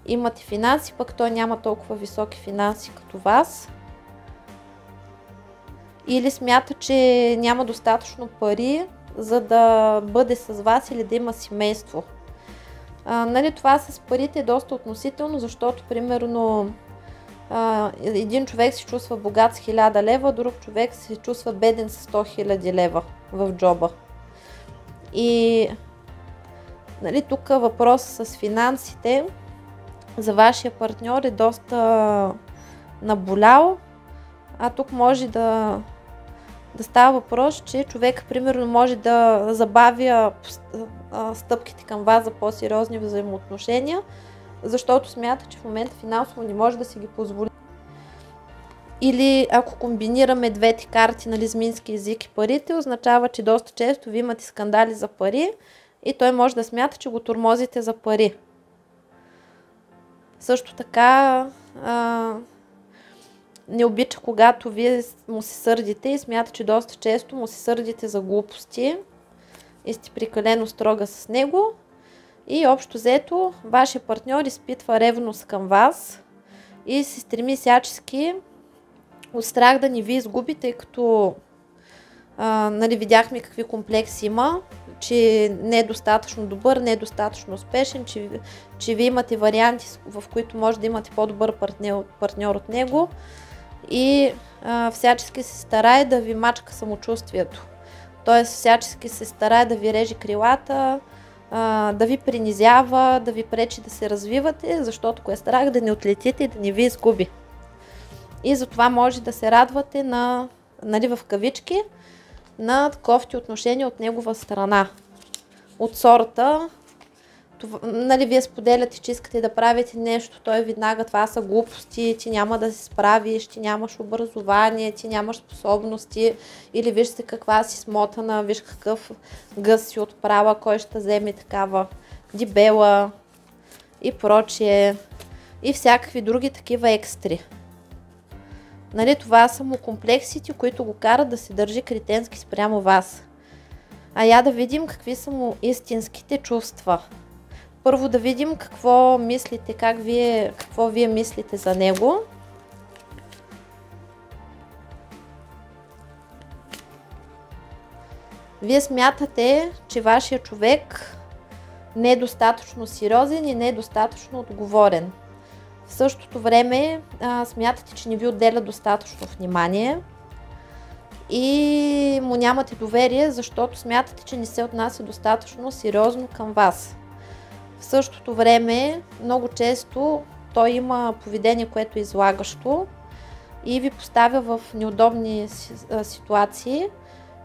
имате финанси, пък той няма толкова високи финанси като вас. Или смята, че няма достатъчно пари, за да бъде с вас или да има семейство. Нали, това с парите е доста относително, защото, примерно, един човек се чувства богат с 1000 лева, друг човек се чувства беден с 100 000 лева в джоба. И нали, тук въпросът с финансите за вашия партньор е доста наболял, а тук може да става въпрос, че човек примерно може да забавя стъпките към вас за по-сериозни взаимоотношения, защото смята, че в момента финансово не може да си ги позволи. Или ако комбинираме двете карти на змийски език и парите, означава, че доста често ви имате скандали за пари и той може да смята, че го тормозите за пари. Също така не обича, когато вие му се сърдите и смята, че доста често му се сърдите за глупости и сте прекалено строга с него. И общо взето, вашия партньор изпитва ревност към вас и се стреми всячески от страх да не ви изгуби, тъй като нали, видяхме какви комплекси има, че не е достатъчно добър, не е достатъчно успешен, че ви имате варианти, в които може да имате по-добър партньор от него и всячески се старае да ви мачка самочувствието. Тоест всячески се старае да ви реже крилата, да ви принизява, да ви пречи да се развивате, защото го е страх да не отлетите и да не ви изгуби. И затова може да се радвате на, нали, в кавички, на кофти отношения от негова страна. От сорта, това, нали, вие споделяте, че искате да правите нещо, той веднага това са глупости, ти няма да се справиш, ти нямаш образование, ти нямаш способности, или вижте каква си смотана, виж какъв гъс си отправа, кой ще вземе такава дебела и прочие, и всякакви други такива екстри. Нали, това са му комплексите, които го карат да се държи кретенски спрямо вас. А я да видим какви са му истинските чувства. Първо да видим какво мислите, какво вие мислите за него. Вие смятате, че вашия човек не е достатъчно сериозен и не е достатъчно отговорен. В същото време смятате, че не ви отделя достатъчно внимание и му нямате доверие, защото смятате, че не се отнася достатъчно сериозно към вас. В същото време много често той има поведение, което е излагащо и ви поставя в неудобни ситуации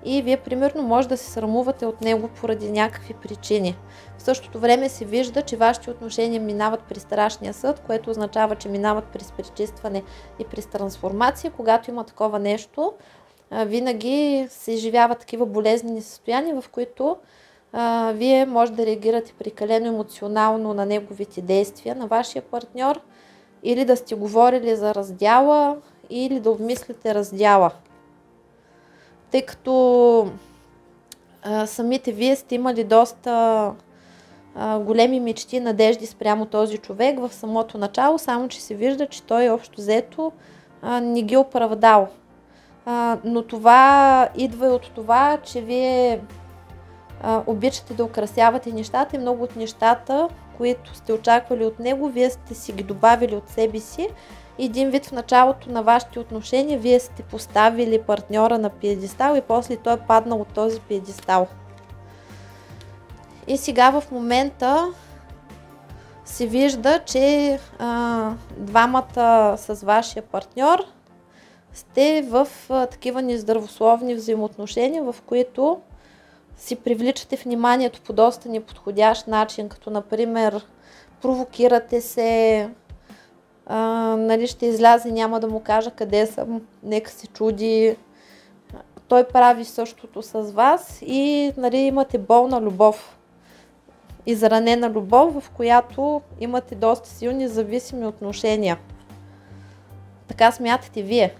и вие примерно може да се срамувате от него поради някакви причини. В същото време се вижда, че вашите отношения минават през страшния съд, което означава, че минават през пречистване и през трансформация. Когато има такова нещо, винаги се изживяват такива болезнени състояния, в които вие може да реагирате прекалено емоционално на неговите действия, на вашия партньор, или да сте говорили за раздяла, или да обмислите раздяла. Тъй като самите вие сте имали доста големи мечти и надежди спрямо този човек в самото начало, само че се вижда, че той общо взето не ги оправдал. Но това идва и от това, че вие обичате да украсявате нещата и много от нещата, които сте очаквали от него, вие сте си ги добавили от себе си. Един вид в началото на вашите отношения вие сте поставили партньора на пиедестал и после той е паднал от този пиедестал. И сега в момента се вижда, че двамата с вашия партньор сте в такива нездравословни взаимоотношения, в които си привличате вниманието по доста неподходящ начин, като например провокирате се, нали, ще излязе, няма да му кажа къде съм, нека се чуди. Той прави същото с вас и нали, имате болна любов, изранена любов, в която имате доста силни зависими отношения. Така смятате вие.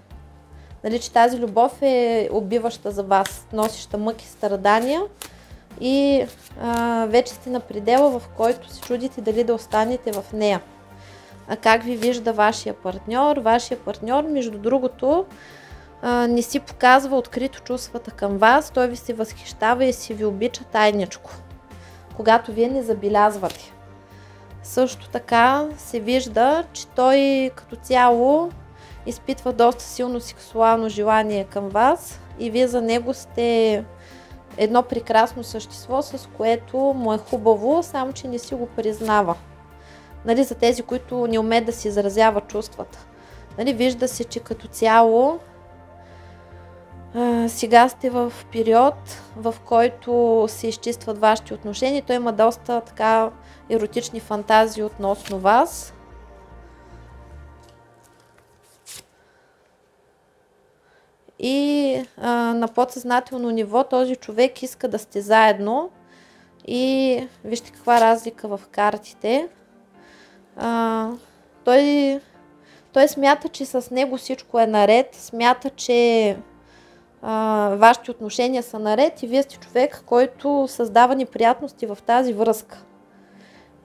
Нали, че тази любов е убиваща за вас, носеща мъки, страдания и вече сте на предела, в който се чудите дали да останете в нея. А как ви вижда вашия партньор? Вашия партньор, между другото, не си показва открито чувствата към вас, той ви се възхищава и си ви обича тайничко, когато вие не забелязвате. Също така се вижда, че той като цяло изпитва доста силно сексуално желание към вас и вие за него сте едно прекрасно същество, с което му е хубаво, само че не си го признава. Нали, за тези, които не умеят да си изразяват чувствата. Нали, вижда се, че като цяло сега сте в период, в който се изчистват вашите отношения. Той има доста така еротични фантазии относно вас. И на подсъзнателно ниво този човек иска да сте заедно. И вижте каква разлика в картите. Той смята, че с него всичко е наред, смята, че вашите отношения са наред и вие сте човек, който създава неприятности в тази връзка.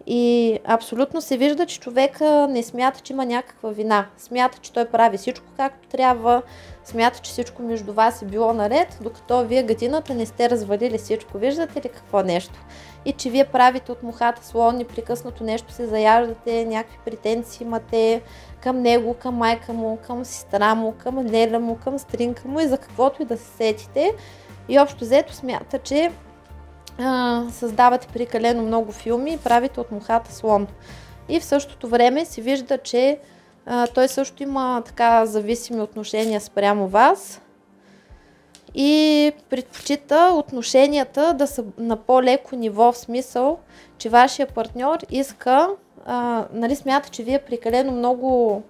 И абсолютно се вижда, че човека не смята, че има някаква вина. Смята, че той прави всичко както трябва, смята, че всичко между вас е било наред, докато вие гадината не сте развалили всичко. Виждате ли какво нещо? И че вие правите от мухата слон, непрекъснато нещо се заяждате, някакви претенции имате към него, към майка му, към сестра му, към леля му, към стринка му и за каквото и да се сетите. И общо взето смята, че създавате прекалено много филми и правите от мухата слон. И в същото време се вижда, че той също има така зависими отношения спрямо вас и предпочита отношенията да са на по-леко ниво, в смисъл, че вашия партньор иска, нали, смята, че вие прекалено много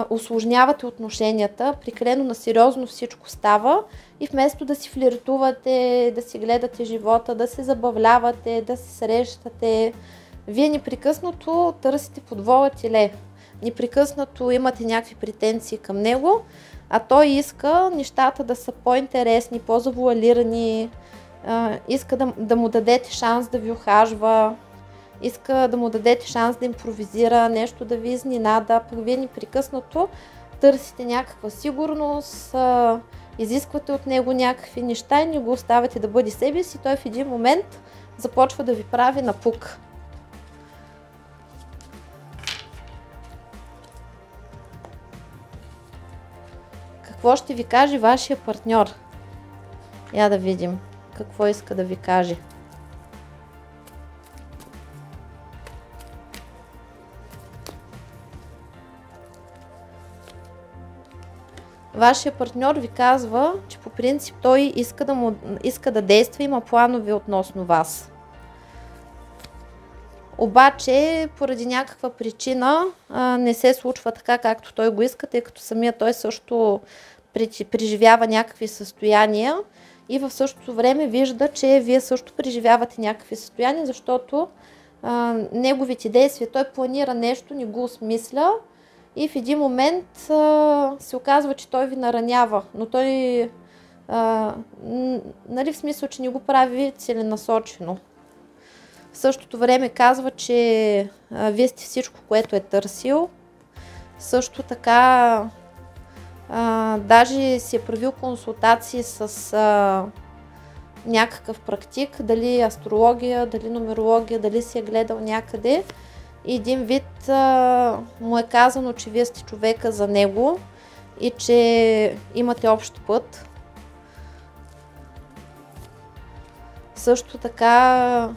усложнявате отношенията, прекалено на сериозно всичко става и вместо да си флиртувате, да си гледате живота, да се забавлявате, да се срещате, вие непрекъснато търсите под вола теле. Непрекъснато имате някакви претенции към него, а той иска нещата да са по-интересни, по-завуалирани, иска да му дадете шанс да ви ухажва, иска да му дадете шанс да импровизира, нещо да ви изненада, пък вие непрекъснато търсите някаква сигурност, изисквате от него някакви неща и не го оставяте да бъде себе си, той в един момент започва да ви прави напук. Какво ще ви каже вашия партньор? Я да видим какво иска да ви каже. Вашия партньор ви казва, че по принцип той иска да действа, има планове относно вас. Обаче, поради някаква причина не се случва така, както той го иска, тъй като самия той също преживява някакви състояния и в същото време вижда, че вие също преживявате някакви състояния, защото неговите действия, той планира нещо, не го осмисля и в един момент се оказва, че той ви наранява, но той, нали, в смисъл, че не го прави целенасочено. В същото време казва, че вие сте всичко, което е търсил. Също така, даже си е правил консултации с някакъв практик, дали астрология, дали нумерология, дали си е гледал някъде. И един вид му е казано, че вие сте човека за него и че имате общ път. Също така,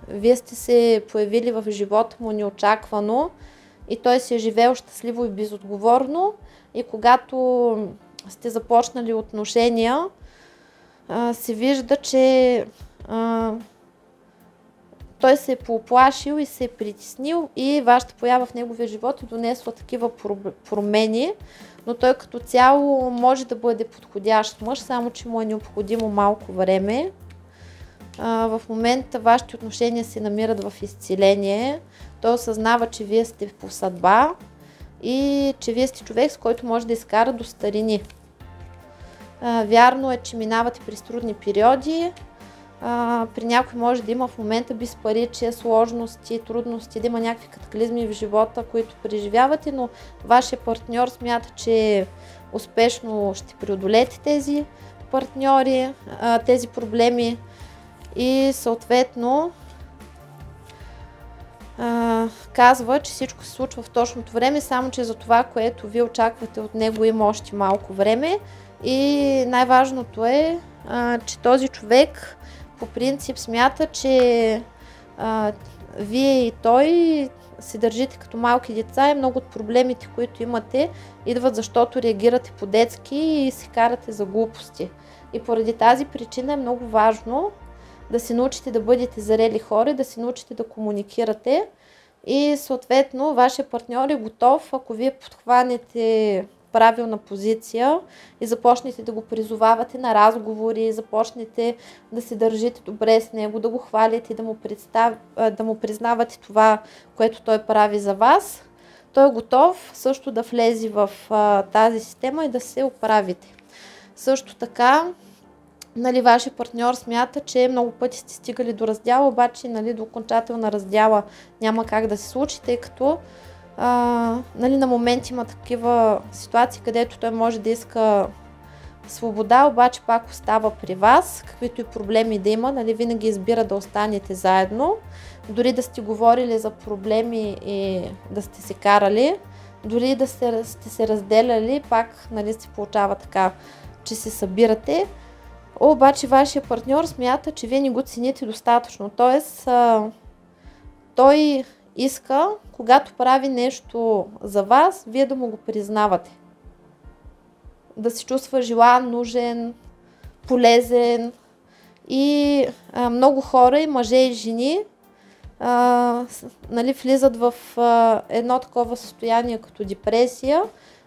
вие сте се появили в живота му неочаквано и той се е живеел щастливо и безотговорно. И когато сте започнали отношения, се вижда, че той се е поуплашил и се е притеснил и вашата поява в неговия живот е донесла такива промени, но той като цяло може да бъде подходящ мъж, само че му е необходимо малко време. В момента вашите отношения се намират в изцеление. Той осъзнава, че вие сте по съдба и че вие сте човек, с който може да изкара до старини. Вярно е, че минавате през трудни периоди. При някой може да има в момента безпаричие, сложности, трудности, да има някакви катаклизми в живота, които преживявате, но вашия партньор смята, че успешно ще преодолеете тези партньори, тези проблеми и съответно казва, че всичко се случва в точното време, само че за това, което вие очаквате от него, има още малко време. И най-важното е, че този човек по принцип смята, че вие и той се държите като малки деца и много от проблемите, които имате, идват защото реагирате по-детски и се карате за глупости. И поради тази причина е много важно да се научите да бъдете зрели хора, да се научите да комуникирате и съответно вашия партньор е готов, ако вие подхванете правилна позиция и започнете да го призовавате на разговори, започнете да се държите добре с него, да го хвалите, да му признавате това, което той прави за вас, той е готов също да влезе в тази система и да се оправите. Също така, нали, вашия партньор смята, че много пъти сте стигали до раздяла, обаче, нали, до окончателна раздяла няма как да се случи, тъй като нали, на момент има такива ситуации, където той може да иска свобода, обаче пак остава при вас, каквито и проблеми да има, нали, винаги избира да останете заедно, дори да сте говорили за проблеми и да сте се карали, дори да сте се разделяли, пак, нали, се получава така, че се събирате. Обаче вашия партньор смята, че вие не го цените достатъчно, т.е. той иска, когато прави нещо за вас, вие да му го признавате. Да се чувства желан, нужен, полезен. И много хора, и мъже, и жени, нали, влизат в едно такова състояние като депресия,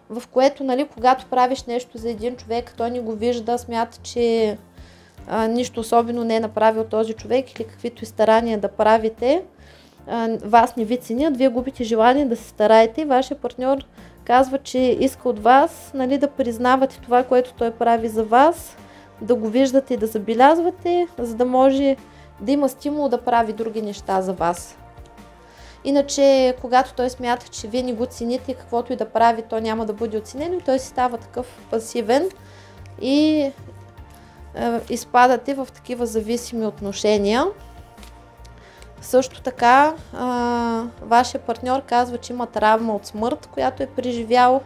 в което, нали, когато правиш нещо за един човек, той не го вижда, смята, че нищо особено не е направил този човек или каквито и старания да правите, вас не ви ценят, вие губите желание да се стараете и вашия партньор казва, че иска от вас, нали, да признавате това, което той прави за вас, да го виждате и да забелязвате, за да може да има стимул да прави други неща за вас. Иначе, когато той смята, че вие не го цените, каквото и да прави, то няма да бъде оценено, той си става такъв пасивен и изпадате в такива зависими отношения. Също така, вашия партньор казва, че има травма от смърт, която е преживял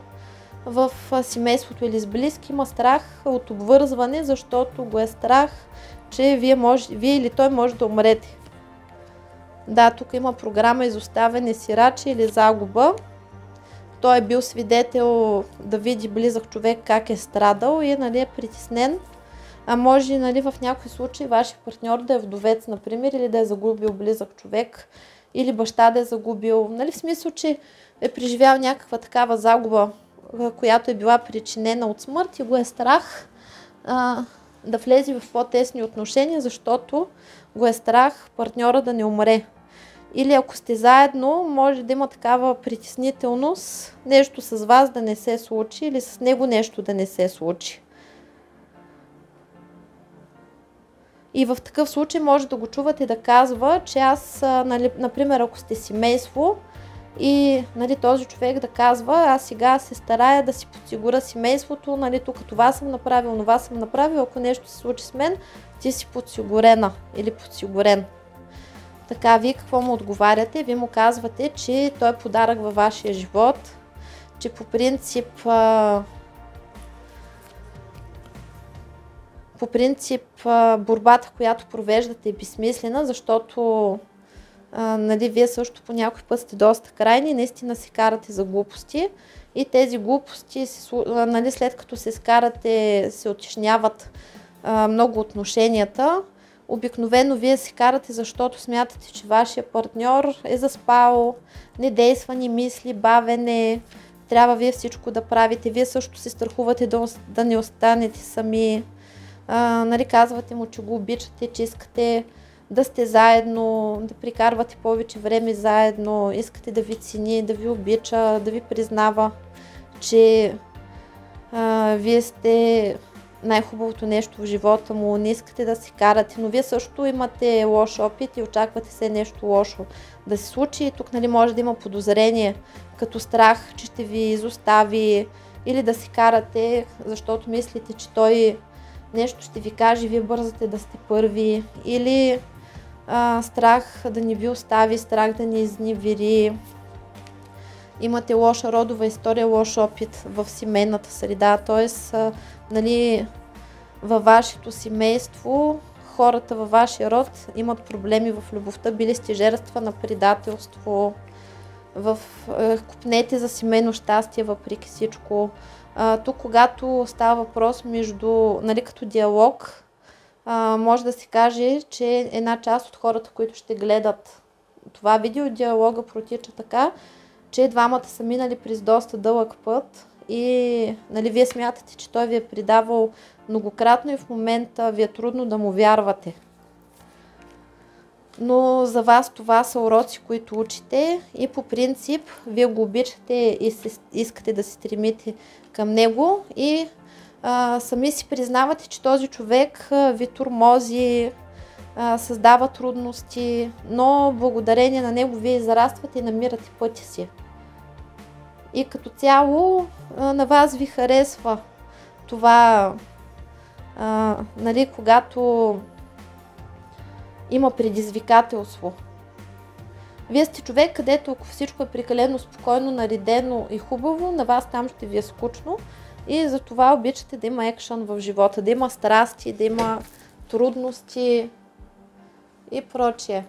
в семейството или с близки. Има страх от обвързване, защото го е страх, че вие или той може да умрете. Да, тук има програма изоставяне, сираче или загуба. той е бил свидетел да види близък човек как е страдал и нали, е притеснен. А може нали, в някои случаи вашия партньор да е вдовец, например, или да е загубил близък човек, или баща да е загубил. Нали, в смисъл, че е преживял някаква такава загуба, която е била причинена от смърт и го е страх да влезе в по-тесни отношения, защото го е страх партньора да не умре. Или ако сте заедно, може да има такава притеснителност, нещо с вас да не се случи или с него нещо да не се случи. И в такъв случай може да го чувате да казва, че аз, нали, например, ако сте семейство и нали, този човек да казва, аз сега се старая да си подсигуря семейството, нали, тук това съм направил, това съм направил, ако нещо се случи с мен, ти си подсигурена или подсигурен. Така, вие какво му отговаряте? Вие му казвате, че той е подарък във вашия живот, че по принцип борбата, която провеждате е безсмислена, защото нали, вие също по някой път сте доста крайни, наистина се карате за глупости и тези глупости, нали, след като се скарате, се утежняват много отношенията. Обикновено вие се карате, защото смятате, че вашия партньор е заспал, не действа, не мисли, бавене, трябва вие всичко да правите. Вие също се страхувате да не останете сами. Нали, казвате му, че го обичате, че искате да сте заедно, да прикарвате повече време заедно, искате да ви цени, да ви обича, да ви признава, че вие сте най-хубавото нещо в живота му, не искате да се карате, но вие също имате лош опит и очаквате се нещо лошо да се случи. Тук нали, може да има подозрение, като страх, че ще ви изостави или да се карате, защото мислите, че той нещо ще ви каже, вие бързате да сте първи, или страх да не ви остави, страх да не изневери. Имате лоша родова история, лош опит в семейната среда, т.е. нали, във вашето семейство, хората във вашия род имат проблеми в любовта, били сте жертва на предателство, копнете за семейно щастие въпреки всичко. Тук, когато става въпрос между, нали, като диалог, може да се каже, че една част от хората, които ще гледат това видео, диалога протича така, че двамата са минали през доста дълъг път и нали, вие смятате, че той ви е предавал многократно и в момента ви е трудно да му вярвате. Но за вас това са уроци, които учите и по принцип вие го обичате и искате да се стремите към него и сами си признавате, че този човек ви тормози, създава трудности, но благодарение на него вие зараствате и намирате пътя си. И като цяло на вас ви харесва това, нали, когато има предизвикателство. Вие сте човек, където ако всичко е прекалено спокойно, наредено и хубаво, на вас там ще ви е скучно и затова обичате да има екшън в живота, да има страсти, да има трудности и прочие.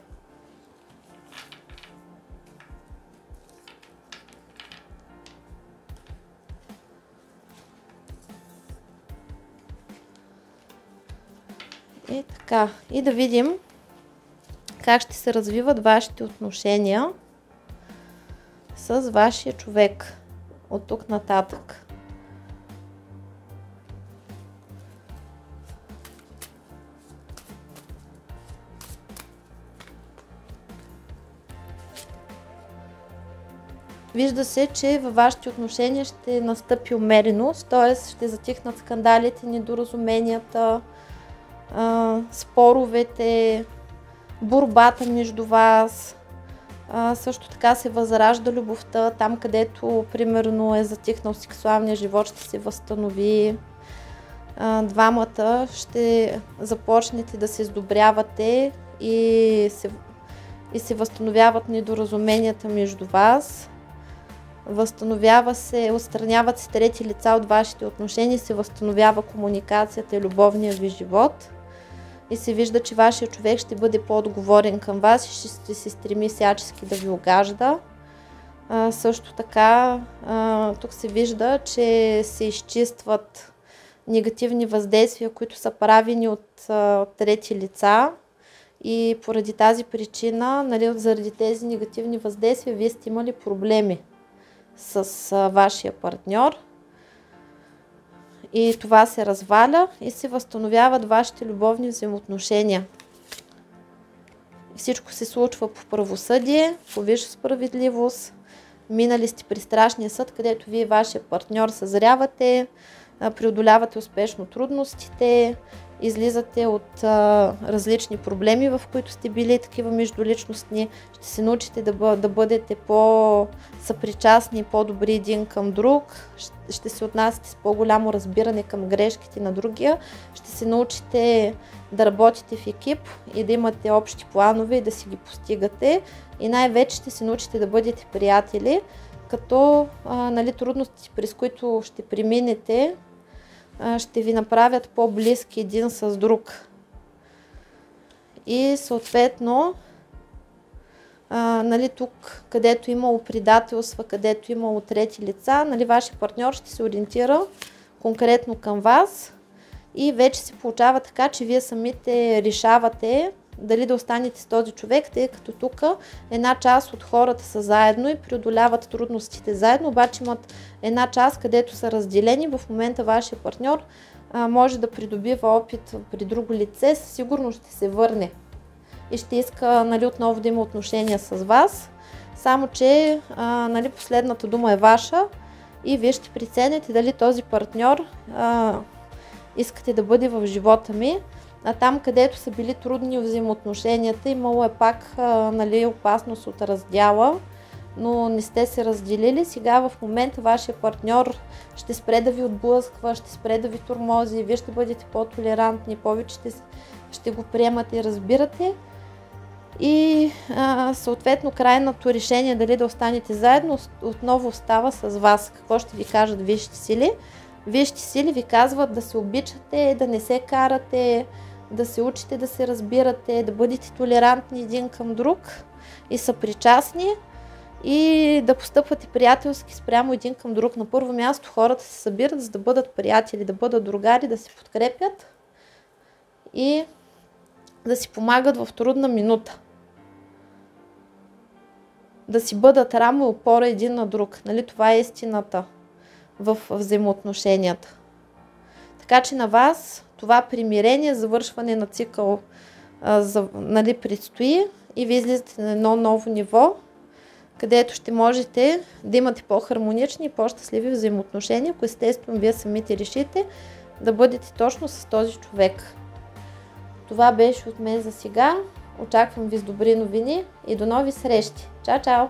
И така, и да видим как ще се развиват вашите отношения с вашия човек от тук нататък. Вижда се, че във вашите отношения ще настъпи умереност, т.е. ще затихнат скандалите, недоразуменията, споровете, борбата между вас. Също така се възражда любовта, там където примерно е затихнал сексуалния живот, ще се възстанови. Двамата ще започнете да се сдобрявате и се възстановяват недоразуменията между вас. Отстраняват се трети лица от вашите отношения, се възстановява комуникацията и любовния ви живот. И се вижда, че вашия човек ще бъде по-отговорен към вас и ще се стреми всячески да ви угажда. Също така, тук се вижда, че се изчистват негативни въздействия, които са правени от трети лица, и поради тази причина, нали, заради тези негативни въздействия, вие сте имали проблеми с вашия партньор. И това се разваля и се възстановяват вашите любовни взаимоотношения. Всичко се случва по правосъдие, по висша справедливост. Минали сте при страшния съд, където вие и вашия партньор съзрявате, преодолявате успешно трудностите, излизате от различни проблеми, в които сте били такива междуличностни. Ще се научите да бъдете по-съпричастни и по-добри един към друг. Ще се отнасяте с по-голямо разбиране към грешките на другия. Ще се научите да работите в екип и да имате общи планове и да си ги постигате. И най-вече ще се научите да бъдете приятели, като нали, трудностите, през които ще преминете, ще ви направят по-близки един с друг. И съответно, нали, тук, където имало предателства, където имало трети лица, нали, вашия партньор ще се ориентира конкретно към вас и вече се получава така, че вие самите решавате дали да останете с този човек, тъй като тук една част от хората са заедно и преодоляват трудностите заедно, обаче имат една част, където са разделени. В момента вашия партньор може да придобива опит при друго лице, със сигурност ще се върне и ще иска, нали, отново да има отношения с вас, само че нали, последната дума е ваша и вие ще прецените дали този партньор искате да бъде в живота ми. А там, където са били трудни взаимоотношенията, имало е пак нали, опасност от раздяла, но не сте се разделили. Сега в момента вашия партньор ще спре да ви отблъсква, ще спре да ви тормози, вие ще бъдете по-толерантни, повече ще го приемате и разбирате. И съответно крайното решение дали да останете заедно отново остава с вас. Какво ще ви кажат висшите сили? Висшите сили ви казват да се обичате, да не се карате, да се учите да се разбирате, да бъдете толерантни един към друг и съпричастни и да постъпвате приятелски спрямо един към друг. На първо място хората се събират, за да бъдат приятели, да бъдат другари, да се подкрепят и да си помагат в трудна минута. Да си бъдат рамо и опора един на друг. Нали, това е истината в взаимоотношенията. Така че на вас това примирение, завършване на цикъл нали, предстои и ви излизате на едно ново ниво, където ще можете да имате по-хармонични и по-щастливи взаимоотношения, ако естествено вие самите решите да бъдете точно с този човек. Това беше от мен за сега. Очаквам ви с добри новини и до нови срещи. Чао, чао!